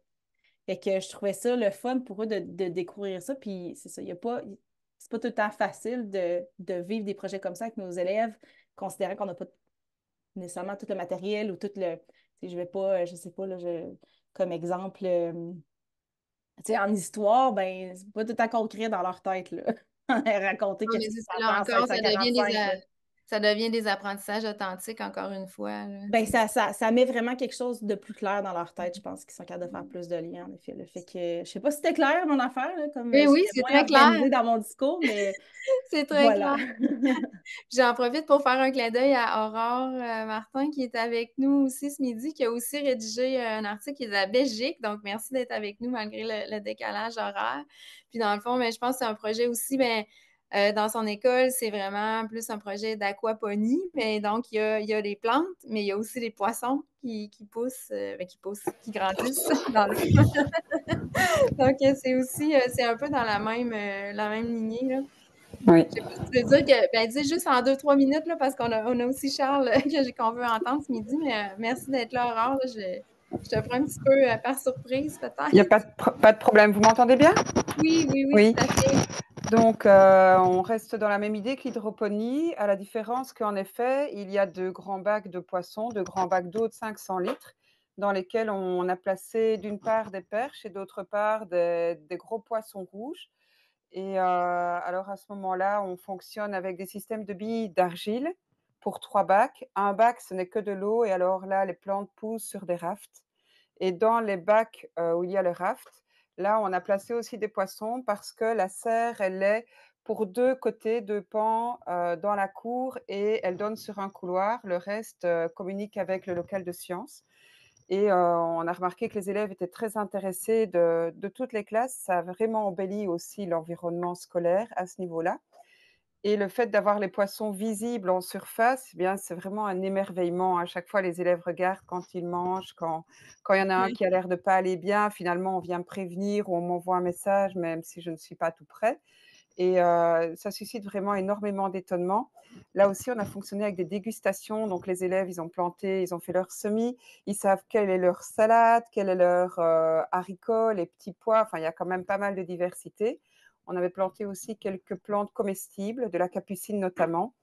Fait que je trouvais ça le fun pour eux de découvrir ça. Puis c'est ça, il y a pas. C'est pas tout le temps facile de vivre des projets comme ça avec nos élèves, considérant qu'on n'a pas nécessairement tout le matériel ou tout le. Tu sais, je vais pas, je sais pas, là, comme exemple, tu sais, en histoire, ben, c'est pas tout le temps concret dans leur tête, là. Raconter Non, mais qu'est-ce qui c'est s'est ça, passé là en encore, ça 545, là. ça devient des apprentissages authentiques, encore une fois, là. Ben, ça met vraiment quelque chose de plus clair dans leur tête, je pense qu'ils sont capables de faire plus de liens, en effet. Le fait que, je sais pas si c'était clair, mon affaire, là, comme Oui, oui, j'étais c'est moins très clair. organisée dans mon discours, mais C'est très voilà. clair. J'en profite pour faire un clin d'œil à Aurore Martin qui est avec nous aussi ce midi, qui a aussi rédigé un article qui est de la Belgique. Donc, merci d'être avec nous malgré le décalage horaire. Puis, dans le fond, mais je pense que c'est un projet aussi, dans son école, c'est vraiment plus un projet d'aquaponie. Mais donc, il y a des plantes, mais il y a aussi des poissons qui poussent, qui grandissent dans l'eau. Donc, c'est aussi, c'est un peu dans la même lignée, là. Oui. Je sais pas si tu veux dire que, dis juste en 2-3 minutes, là, parce qu'on a aussi Charles qu'on veut entendre ce midi, mais merci d'être là, Aurore. Là, je te prends un petit peu par surprise, peut-être. Il n'y a pas de problème. Vous m'entendez bien? Oui, oui, oui, Oui. tout à fait. Donc, on reste dans la même idée que l'hydroponie, à la différence qu'en effet, il y a de grands bacs de poissons, de grands bacs d'eau de 500 litres, dans lesquels on a placé d'une part des perches et d'autre part des gros poissons rouges. Et alors à ce moment-là, on fonctionne avec des systèmes de billes d'argile pour 3 bacs. Un bac, ce n'est que de l'eau et alors là, les plantes poussent sur des rafts. Et dans les bacs où il y a le raft, Là, on a placé aussi des poissons parce que la serre, elle est pour 2 côtés, 2 pans, dans la cour et elle donne sur un couloir. Le reste, communique avec le local de sciences et on a remarqué que les élèves étaient très intéressés de toutes les classes. Ça a vraiment embelli aussi l'environnement scolaire à ce niveau-là et le fait d'avoir les poissons visibles en surface, eh bien, c'est vraiment un émerveillement. À chaque fois, les élèves regardent quand ils mangent, quand il y en a un Oui. qui a l'air de pas aller bien, finalement, on vient me prévenir ou on m'envoie un message, même si je ne suis pas tout près et ça suscite vraiment énormément d'étonnement. Là aussi, on a fonctionné avec des dégustations, donc les élèves, ils ont planté, ils ont fait leur semis, ils savent quelle est leur salade, quel est leur, haricots, les petits pois, enfin, il y a quand même pas mal de diversité. On avait planté aussi quelques plantes comestibles, de la capucine notamment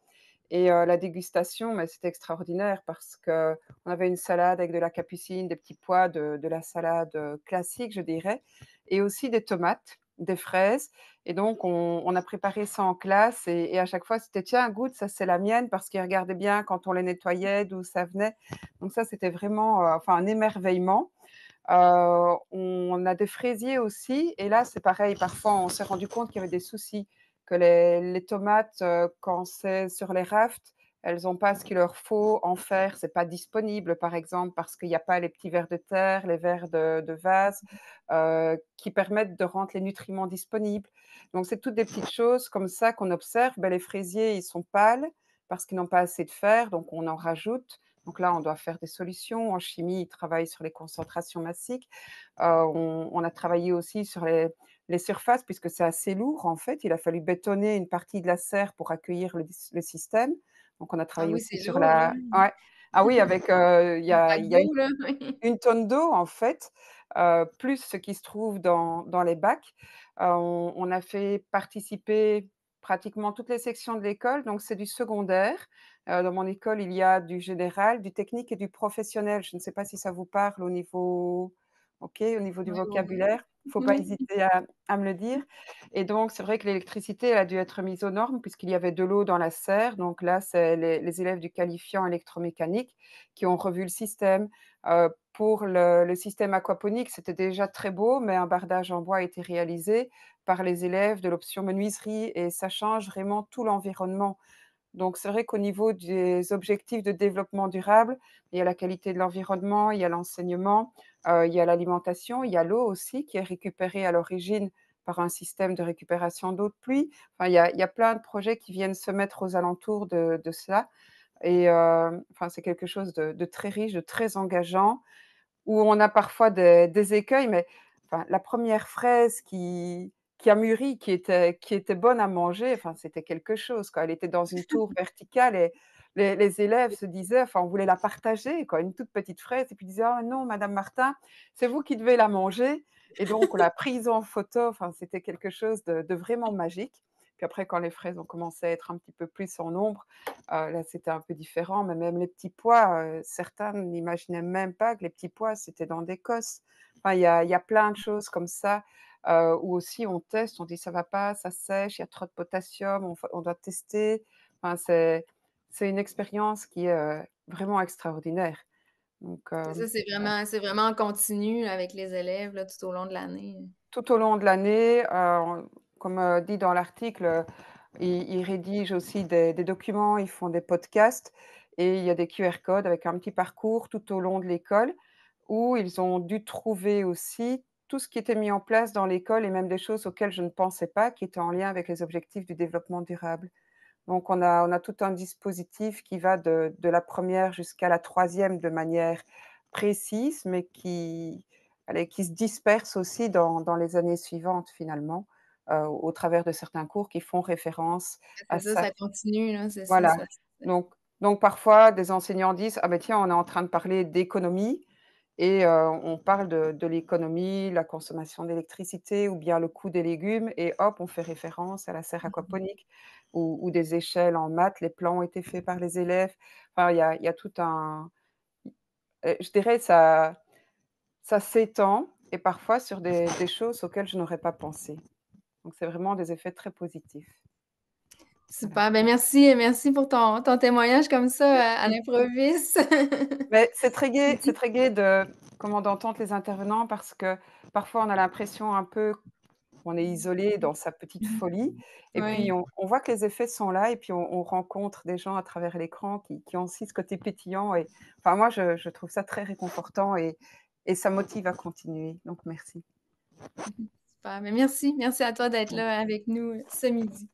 et la dégustation, mais c'était extraordinaire parce qu'on avait une salade avec de la capucine, des petits pois, de la salade, classique, je dirais et aussi des tomates, des fraises et donc on a préparé ça en classe et à chaque fois, c'était: «Tiens, goûte, ça, c'est la mienne», parce qu'ils regardaient bien quand on les nettoyait, d'où ça venait. Donc ça, c'était vraiment, enfin un émerveillement. On a des fraisiers aussi et là, c'est pareil, parfois, on s'est rendu compte qu'il y avait des soucis, que les tomates, quand c'est sur les rafts, elles ont pas ce qu'il leur faut en fer, c'est pas disponible, par exemple, parce qu'il y a pas les petits vers de terre, les vers de vase, qui permettent de rendre les nutriments disponibles. Donc c'est toutes des petites choses comme ça qu'on observe. Les fraisiers, ils sont pâles parce qu'ils n'ont pas assez de fer, donc on en rajoute. Donc là, on doit faire des solutions. En chimie, ils travaillent sur les concentrations massiques. On a travaillé aussi sur les surfaces puisque c'est assez lourd, en fait. Il a fallu bétonner une partie de la serre pour accueillir le système. Donc on a Ah travaillé oui, aussi c'est sur lourd, hein. la ouais. Ah oui, avec, Un il y a paquebot, là. une tonne d'eau, en fait, plus ce qui se trouve dans les bacs. On a fait participer pratiquement toutes les sections de l'école, donc c'est du secondaire. Dans mon école, il y a du général, du technique et du professionnel. Je ne sais pas si ça vous parle au niveau OK, au niveau du Oui, oui, vocabulaire. Il ne faut pas oui. hésiter à me le dire et donc c'est vrai que l'électricité, elle a dû être mise aux normes puisqu'il y avait de l'eau dans la serre. Donc là, c'est les élèves du qualifiant électromécanique qui ont revu le système. Pour le système aquaponique, c'était déjà très beau, mais un bardage en bois a été réalisé par les élèves de l'option menuiserie et ça change vraiment tout l'environnement. Donc c'est vrai qu'au niveau des objectifs de développement durable, il y a la qualité de l'environnement, il y a l'enseignement, il y a l'alimentation, il y a l'eau aussi qui est récupérée à l'origine par un système de récupération d'eau de pluie. Enfin, il y a plein de projets qui viennent se mettre aux alentours de cela et enfin, c'est quelque chose de très riche, de très engageant où on a parfois des écueils, mais enfin, la première fraise qui a mûri, qui était bonne à manger, enfin, c'était quelque chose, quoi. Elle était dans une tour verticale et les élèves se disaient enfin, on voulait la partager, quoi, une toute petite fraise et puis ils disaient: «Oh non, madame Martin, c'est vous qui devez la manger» et donc on l'a prise en photo, enfin, c'était quelque chose de vraiment magique. Puis après, quand les fraises ont commencé à être un petit peu plus en nombre, là, c'était un peu différent, mais même les petits pois, certains n'imaginaient même pas que les petits pois, c'était dans des cosses. Enfin, il y a plein de choses comme ça, où aussi on teste, on dit: «Ça va pas, ça sèche, il y a trop de potassium, on doit tester». Enfin, c'est une expérience qui est, vraiment extraordinaire. Donc, Ça, c'est vraiment en continu avec les élèves, là, tout au long de l'année. tout au long de l'année, comme, dit dans l'article, ils rédigent aussi des documents, ils font des podcasts et il y a des QR codes avec un petit parcours tout au long de l'école où ils ont dû trouver aussi tout ce qui était mis en place dans l'école et même des choses auxquelles je ne pensais pas, qui étaient en lien avec les objectifs du développement durable. Donc on a tout un dispositif qui va de la première jusqu'à la troisième de manière précise, mais qui se disperse aussi dans les années suivantes finalement, au travers de certains cours qui font référence à C'est ça, ça. ça continue, là, c'est ça, Voilà, ça donc parfois des enseignants disent: «Ah ben tiens, on est en train de parler d'économie et on parle de l'économie, la consommation d'électricité ou bien le coût des légumes» et hop, on fait référence à la serre aquaponique ou des échelles en maths. Les plans ont été faits par les élèves. Enfin, il y a tout un je dirais ça s'étend et parfois sur des choses auxquelles je n'aurais pas pensé. Donc c'est vraiment des effets très positifs. Voilà. super. Ben, merci pour ton témoignage comme ça, à l'improviste. Mais c'est très gai de comment d'entendre les intervenants parce que parfois on a l'impression un peu qu'on est isolé dans sa petite folie et puis Oui. on voit que les effets sont là et puis on rencontre des gens à travers l'écran qui ont aussi ce côté pétillant et enfin moi je trouve ça très réconfortant et ça motive à continuer, donc merci. Super. Mais merci à toi d'être là avec nous ce midi.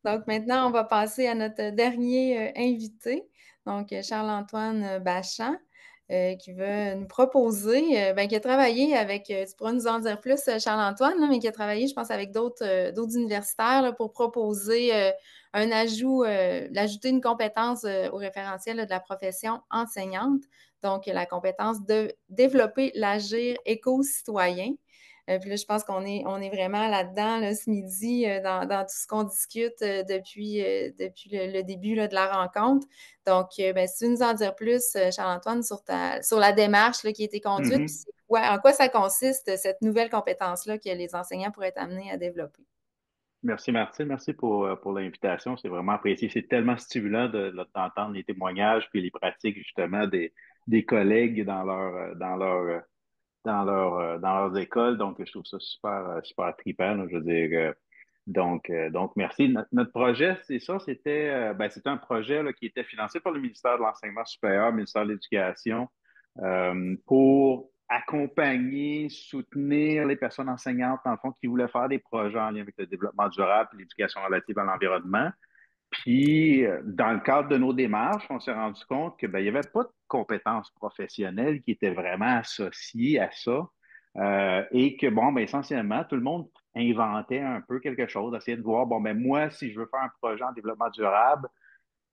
Donc maintenant, on va passer à notre dernier invité, donc Charles-Antoine Bachand, qui va nous proposer, qui a travaillé avec, tu pourras nous en dire plus, Charles-Antoine, là, mais qui a travaillé, je pense, avec d'autres universitaires là, pour proposer un ajout, d'ajouter une compétence au référentiel là, de la profession enseignante, donc la compétence de développer l'agir éco-citoyen. Puis là, je pense qu'on est vraiment là-dedans là, ce midi dans tout ce qu'on discute depuis le début là, de la rencontre. Donc, si tu veux nous en dire plus, Charles-Antoine, sur la démarche là, qui a été conduite, puis en quoi ça consiste, cette nouvelle compétence-là que les enseignants pourraient être amenés à développer. Merci Martine, merci pour l'invitation. C'est vraiment apprécié. C'est tellement stimulant d'entendre les témoignages puis les pratiques justement des collègues dans leurs écoles. Donc, je trouve ça super trippant, là, je veux dire. Donc merci. Notre projet, c'est ça, c'était un projet là, qui était financé par le ministère de l'Enseignement supérieur, le ministère de l'Éducation, pour accompagner, soutenir les personnes enseignantes, dans le fond, qui voulaient faire des projets en lien avec le développement durable et l'éducation relative à l'environnement. Puis, dans le cadre de nos démarches, on s'est rendu compte que, il n'y avait pas de compétences professionnelles qui étaient vraiment associées à ça. Et que, essentiellement, tout le monde inventait un peu quelque chose, essayait de voir, moi, si je veux faire un projet en développement durable,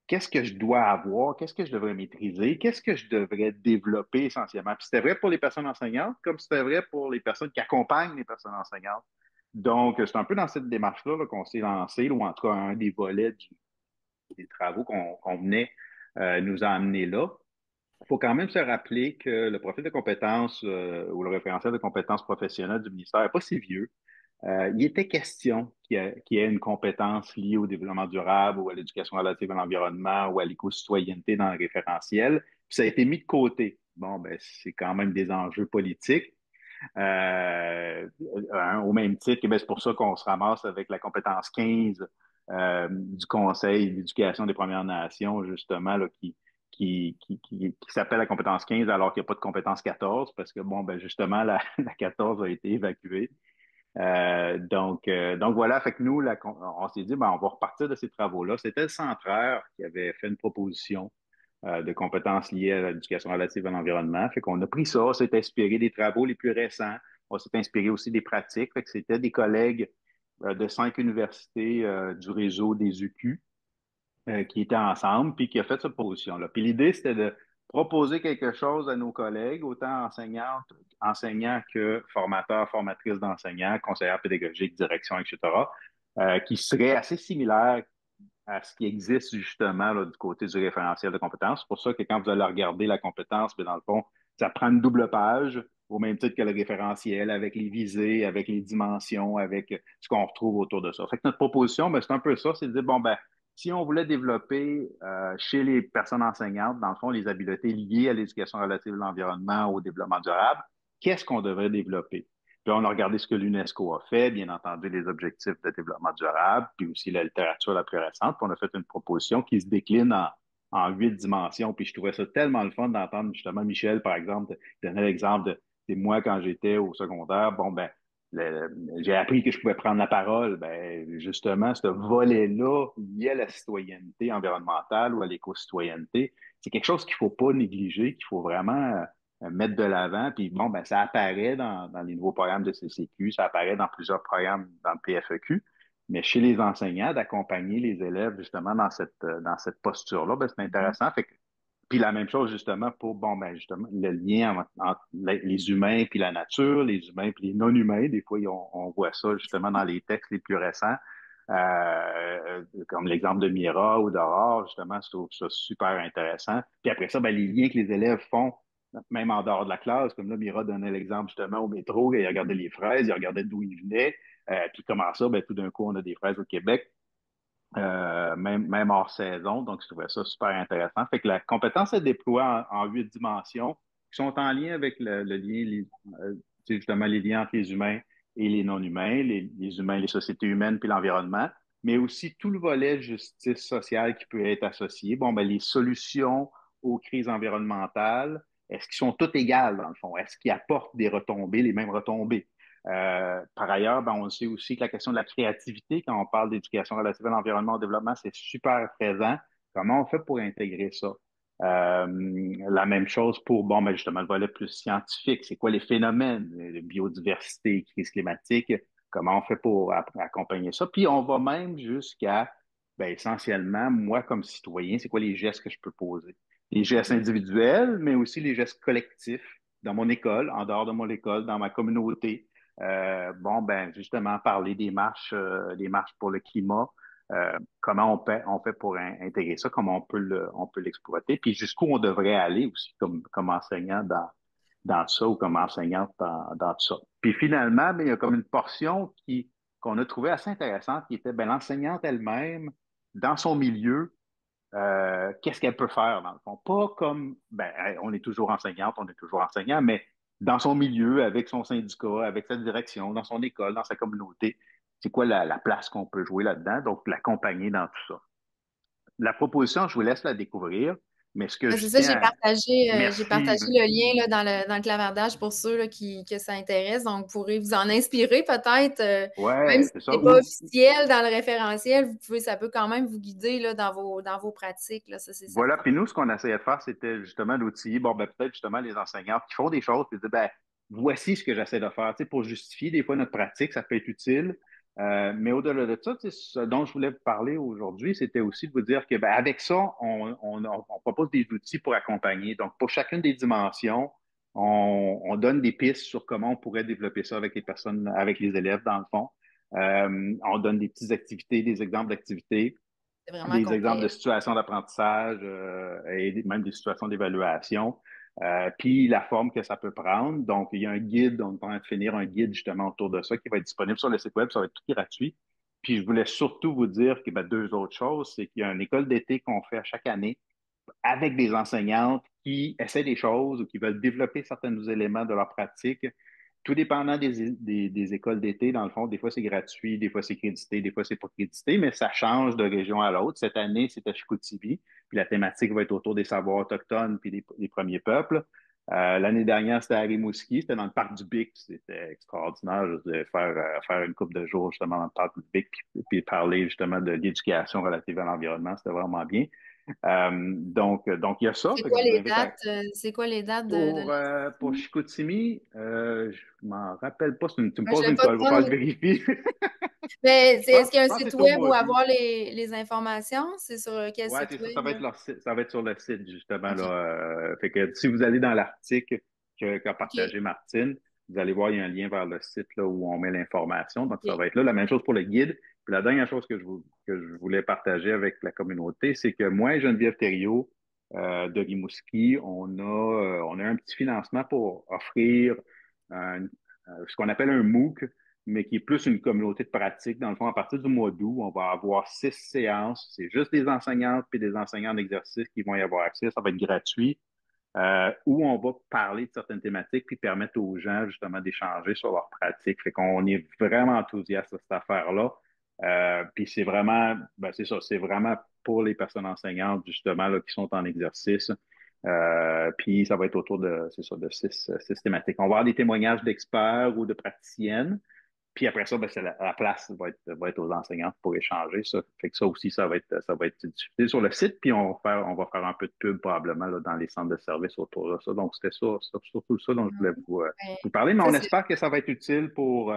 qu'est-ce que je dois avoir, qu'est-ce que je devrais maîtriser, qu'est-ce que je devrais développer essentiellement. Puis c'était vrai pour les personnes enseignantes, comme c'était vrai pour les personnes qui accompagnent les personnes enseignantes. Donc, c'est un peu dans cette démarche-là là, qu'on s'est lancé, ou en tout cas un des volets des travaux qu'on venait nous a amenés là. Il faut quand même se rappeler que le profil de compétences ou le référentiel de compétences professionnelles du ministère n'est pas si vieux. Il était question qu'il y ait une compétence liée au développement durable ou à l'éducation relative à l'environnement ou à l'éco-citoyenneté dans le référentiel. Puis ça a été mis de côté. C'est quand même des enjeux politiques. Au même titre que c'est pour ça qu'on se ramasse avec la compétence 15 du Conseil d'éducation des Premières Nations, justement, là, qui s'appelle la compétence 15 alors qu'il n'y a pas de compétence 14 parce que, justement, la 14 a été évacuée. Donc voilà, fait que nous, on s'est dit, on va repartir de ces travaux-là. C'était le Centraire qui avait fait une proposition de compétences liées à l'éducation relative à l'environnement. Fait qu'on a pris ça, on s'est inspiré des travaux les plus récents, on s'est inspiré aussi des pratiques. Fait que c'était des collègues de 5 universités du réseau des UQ qui étaient ensemble, puis qui a fait cette proposition-là. Puis l'idée, c'était de proposer quelque chose à nos collègues, autant enseignants que formateurs, formatrices d'enseignants, conseillers pédagogiques, direction, etc., qui serait assez similaire à ce qui existe justement là, du côté du référentiel de compétences. C'est pour ça que quand vous allez regarder la compétence, dans le fond, ça prend une double page, au même titre que le référentiel, avec les visées, avec les dimensions, avec ce qu'on retrouve autour de ça. Fait que notre proposition, c'est un peu ça, c'est de dire, si on voulait développer chez les personnes enseignantes, dans le fond, les habiletés liées à l'éducation relative à l'environnement, au développement durable, qu'est-ce qu'on devrait développer? Puis on a regardé ce que l'UNESCO a fait, bien entendu, les objectifs de développement durable, puis aussi la littérature la plus récente. Puis on a fait une proposition qui se décline en 8 dimensions. Puis je trouvais ça tellement le fun d'entendre justement Michel, par exemple, donner l'exemple de moi quand j'étais au secondaire. J'ai appris que je pouvais prendre la parole. Justement, ce volet-là lié à la citoyenneté environnementale ou à l'éco-citoyenneté, c'est quelque chose qu'il ne faut pas négliger, qu'il faut vraiment mettre de l'avant. Puis ça apparaît dans les nouveaux programmes de CCQ, ça apparaît dans plusieurs programmes dans le PFEQ. Mais chez les enseignants, d'accompagner les élèves justement dans cette posture-là, c'est intéressant. Puis la même chose justement pour justement le lien entre les humains puis la nature, les humains puis les non-humains. Des fois, on voit ça justement dans les textes les plus récents. Comme l'exemple de Mira ou d'Aurore, justement, je trouve ça super intéressant. Puis après ça, les liens que les élèves font, même en dehors de la classe, comme là, Mira donnait l'exemple justement au métro, il regardait les fraises, il regardait d'où ils venaient, puis comment ça, tout d'un coup, on a des fraises au Québec, même hors saison, donc je trouvais ça super intéressant. Fait que la compétence est déployée en 8 dimensions. qui sont en lien avec le lien, justement les liens entre les humains et les non-humains, les humains, les sociétés humaines, puis l'environnement, mais aussi tout le volet justice sociale qui peut être associé. Bon, ben, les solutions aux crises environnementales, est-ce qu'ils sont toutes égales dans le fond? Est-ce qu'ils apportent des retombées, les mêmes retombées? Par ailleurs, ben, on sait aussi que la question de la créativité, quand on parle d'éducation relative à l'environnement, au développement, c'est super présent. Comment on fait pour intégrer ça? La même chose pour, bon, ben justement, le volet plus scientifique. C'est quoi les phénomènes de biodiversité, crise climatique? Comment on fait pour accompagner ça? Puis on va même jusqu'à, ben, essentiellement, moi comme citoyen, c'est quoi les gestes que je peux poser? Les gestes individuels, mais aussi les gestes collectifs dans mon école, en dehors de mon école, dans ma communauté. Bon, ben, justement, parler des marches pour le climat. Comment on fait pour intégrer ça, comment on peut l'exploiter, puis jusqu'où on devrait aller aussi comme enseignant dans ça ou comme enseignante dans tout ça. Puis finalement, ben, il y a comme une portion qu'on a trouvée assez intéressante qui était ben, l'enseignante elle-même, dans son milieu, qu'est-ce qu'elle peut faire dans le fond? Pas comme, ben, on est toujours enseignante, on est toujours enseignant, mais dans son milieu, avec son syndicat, avec sa direction, dans son école, dans sa communauté, c'est quoi la place qu'on peut jouer là-dedans? Donc, l'accompagner dans tout ça. La proposition, je vous laisse la découvrir, mais ce que C'est je ça, tiens à... j'ai Merci. partagé le lien là, dans le clavardage pour ceux là, que ça intéresse. Donc, vous pourrez vous en inspirer peut-être. Même Ouais, si c'est ce ça. n'est pas officiel dans le référentiel, ça peut quand même vous guider là, dans vos pratiques. Là, ça, c'est Voilà. certain. Puis nous, ce qu'on essayait de faire, c'était justement d'outiller, bon, ben, peut-être justement les enseignants qui font des choses, puis de dire, ben, voici ce que j'essaie de faire. Tu sais, pour justifier des fois notre pratique, ça peut être utile. Mais au-delà de ça, tu sais, ce dont je voulais vous parler aujourd'hui, c'était aussi de vous dire que, ben, avec ça, on propose des outils pour accompagner. Donc, pour chacune des dimensions, on donne des pistes sur comment on pourrait développer ça avec les personnes, avec les élèves, dans le fond. On donne des petites activités, des exemples d'activités, C'est vraiment des exemples de complet. situations d'apprentissage et même des situations d'évaluation, puis la forme que ça peut prendre. Donc, il y a un guide, on est en train de finir un guide justement autour de ça qui va être disponible sur le site web, ça va être tout gratuit. Puis je voulais surtout vous dire que ben, deux autres choses, c'est qu'il y a une école d'été qu'on fait à chaque année avec des enseignantes qui essaient des choses ou qui veulent développer certains éléments de leur pratique. Tout dépendant des écoles d'été, dans le fond, des fois c'est gratuit, des fois c'est crédité, des fois c'est pas crédité, mais ça change de région à l'autre. Cette année, c'est à Chicoutimi, puis la thématique va être autour des savoirs autochtones puis des premiers peuples. L'année dernière, c'était à Rimouski, c'était dans le parc du Bic, c'était extraordinaire de faire une couple de jours justement dans le parc du Bic, puis parler justement de l'éducation relative à l'environnement, c'était vraiment bien. Donc, il y a ça, C'est fait que quoi je vous les invite à... dates? C'est quoi les dates de Pour lancement? Chicoutimi, je m'en rappelle pas. Tu me Je poses vais une pas colle, il va falloir prendre. que je vérifie. Mais est-ce qu'il y a Je un pense que site c'est au web où mois d'août. avoir les informations? C'est sur quel Ouais, site c'est ça, web? ça va être leur site, ça va être sur le site, justement, là. OK. Fait que si vous allez dans l'article qu'a OK. partagé Martine, vous allez voir, il y a un lien vers le site là, où on met l'information. Donc, ça OK. va être là. La même chose pour le guide. Puis la dernière chose que je voulais partager avec la communauté, c'est que moi et Geneviève Thériault de Rimouski, on a un petit financement pour offrir ce qu'on appelle un MOOC, mais qui est plus une communauté de pratique. Dans le fond, à partir du mois d'août, on va avoir 6 séances. C'est juste des enseignantes et des enseignants d'exercice qui vont y avoir accès. Ça va être gratuit. Où on va parler de certaines thématiques puis permettre aux gens justement d'échanger sur leurs pratiques. Fait qu'on est vraiment enthousiaste à cette affaire-là. Puis c'est vraiment, ben c'est ça, c'est vraiment pour les personnes enseignantes justement là, qui sont en exercice. Puis ça va être autour de, c'est ça, de 6 thématiques. On va avoir des témoignages d'experts ou de praticiennes. Puis après ça, ben, la place va être aux enseignantes pour échanger. Ça fait que ça aussi, ça va être diffusé sur le site. Puis on va faire un peu de pub probablement là, dans les centres de services autour de ça. Donc, c'était surtout ça dont je voulais Ben, vous parler. Mais ça, on c'est espère que ça va être utile pour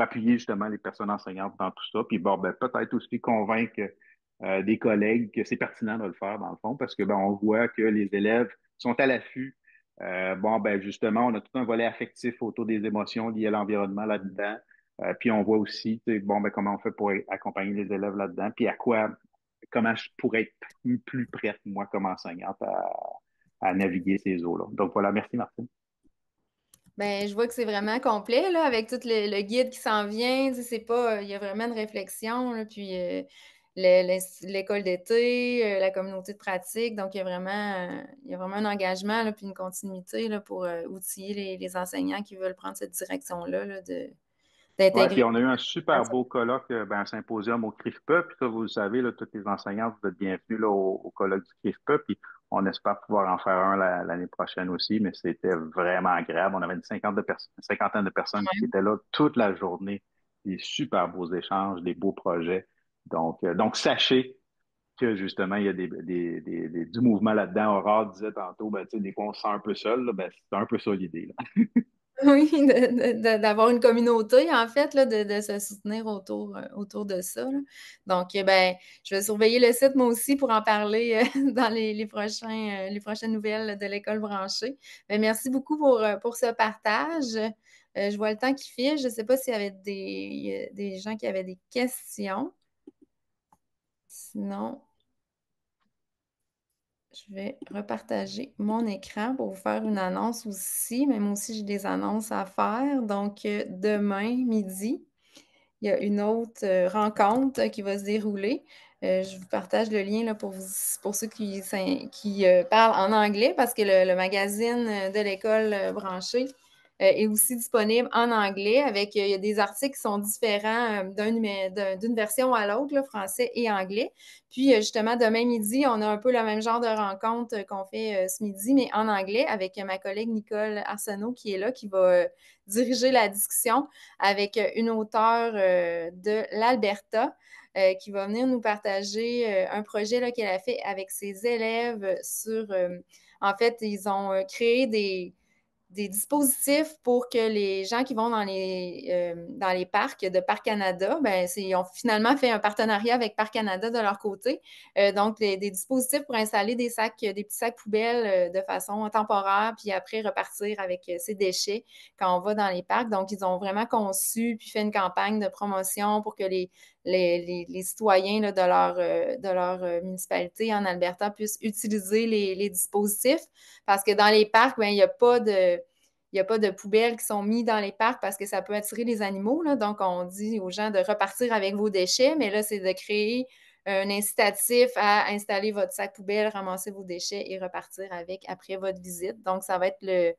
appuyer justement les personnes enseignantes dans tout ça. Puis bon, ben, peut-être aussi convaincre des collègues que c'est pertinent de le faire dans le fond, parce que ben, on voit que les élèves sont à l'affût. Bon, ben justement, on a tout un volet affectif autour des émotions liées à l'environnement là-dedans. Puis on voit aussi, tu sais, bon, ben comment on fait pour accompagner les élèves là-dedans, puis comment je pourrais être plus prête, moi, comme enseignante, à naviguer ces eaux-là. Donc voilà, merci Martine. Ben, je vois que c'est vraiment complet, là, avec tout le guide qui s'en vient. Tu sais, c'est pas, il y a vraiment une réflexion, là, puis l'école d'été, la communauté de pratique. Donc, il y a vraiment un engagement là, puis une continuité là, pour outiller les enseignants qui veulent prendre cette direction-là là, Oui, d'intégrer. puis on a eu un super beau colloque, un symposium au CRIFPE, puis ça, vous le savez, là, tous les enseignants, vous êtes bienvenus là, au colloque du CRIFPE, puis on espère pouvoir en faire un l'année prochaine aussi, mais c'était vraiment agréable. On avait une cinquantaine de personnes qui étaient là toute la journée, des super beaux échanges, des beaux projets. Donc sachez que justement, il y a du mouvement là-dedans. Aurore disait tantôt, ben, tu sais, des fois, on se sent un peu seul, là, ben, c'est un peu ça l'idée, là. Oui, d'avoir une communauté, en fait, là, de se soutenir autour de ça. Là. Donc, ben, je vais surveiller le site, moi aussi, pour en parler dans les prochaines nouvelles de l'école branchée. Ben, merci beaucoup pour ce partage. Je vois le temps qui file. Je ne sais pas s'il y avait des gens qui avaient des questions. Sinon, je vais repartager mon écran pour vous faire une annonce aussi. Mais moi aussi, j'ai des annonces à faire. Donc, demain midi, il y a une autre rencontre qui va se dérouler. Je vous partage le lien là, pour ceux qui parlent en anglais parce que le magazine de l'école branchée est aussi disponible en anglais avec il y a des articles qui sont différents d'une version à l'autre, là, français et anglais. Puis justement, demain midi, on a un peu le même genre de rencontre qu'on fait ce midi, mais en anglais avec ma collègue Nicole Arsenault qui est là, qui va diriger la discussion avec une auteure de l'Alberta qui va venir nous partager un projet là, qu'elle a fait avec ses élèves sur... en fait, ils ont créé des dispositifs pour que les gens qui vont dans les parcs de Parc Canada, ben, ils ont finalement fait un partenariat avec Parc Canada de leur côté. Donc, des dispositifs pour installer des petits sacs poubelles de façon temporaire, puis après repartir avec ces déchets quand on va dans les parcs. Donc, ils ont vraiment conçu puis fait une campagne de promotion pour que les citoyens là, de leur municipalité en Alberta puissent utiliser les dispositifs parce que dans les parcs, ben, il n'y a pas de poubelles qui sont mises dans les parcs parce que ça peut attirer les animaux. Là. Donc, on dit aux gens de repartir avec vos déchets, mais là, c'est de créer un incitatif à installer votre sac poubelle, ramasser vos déchets et repartir avec après votre visite. Donc, ça va être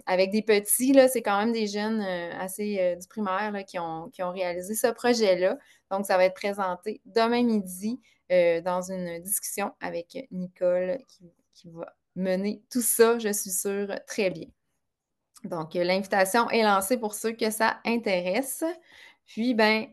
avec des petits, là, c'est quand même des jeunes assez du primaire là, qui ont réalisé ce projet-là. Donc, ça va être présenté demain midi dans une discussion avec Nicole qui va mener tout ça, je suis sûre, très bien. Donc, l'invitation est lancée pour ceux que ça intéresse. Puis, ben,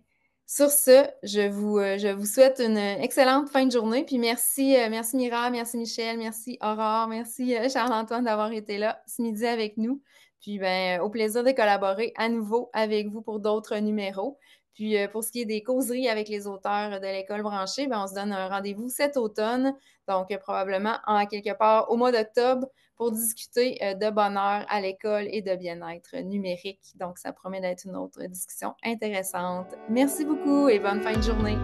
sur ce, je vous souhaite une excellente fin de journée. Puis, merci Mira, merci Michel, merci Aurore, merci Charles-Antoine d'avoir été là ce midi avec nous. Puis, ben, au plaisir de collaborer à nouveau avec vous pour d'autres numéros. Puis, pour ce qui est des causeries avec les auteurs de l'école branchée, ben, on se donne un rendez-vous cet automne. Donc, probablement en quelque part au mois d'octobre pour discuter de bonheur à l'école et de bien-être numérique. Donc, ça promet d'être une autre discussion intéressante. Merci beaucoup et bonne fin de journée.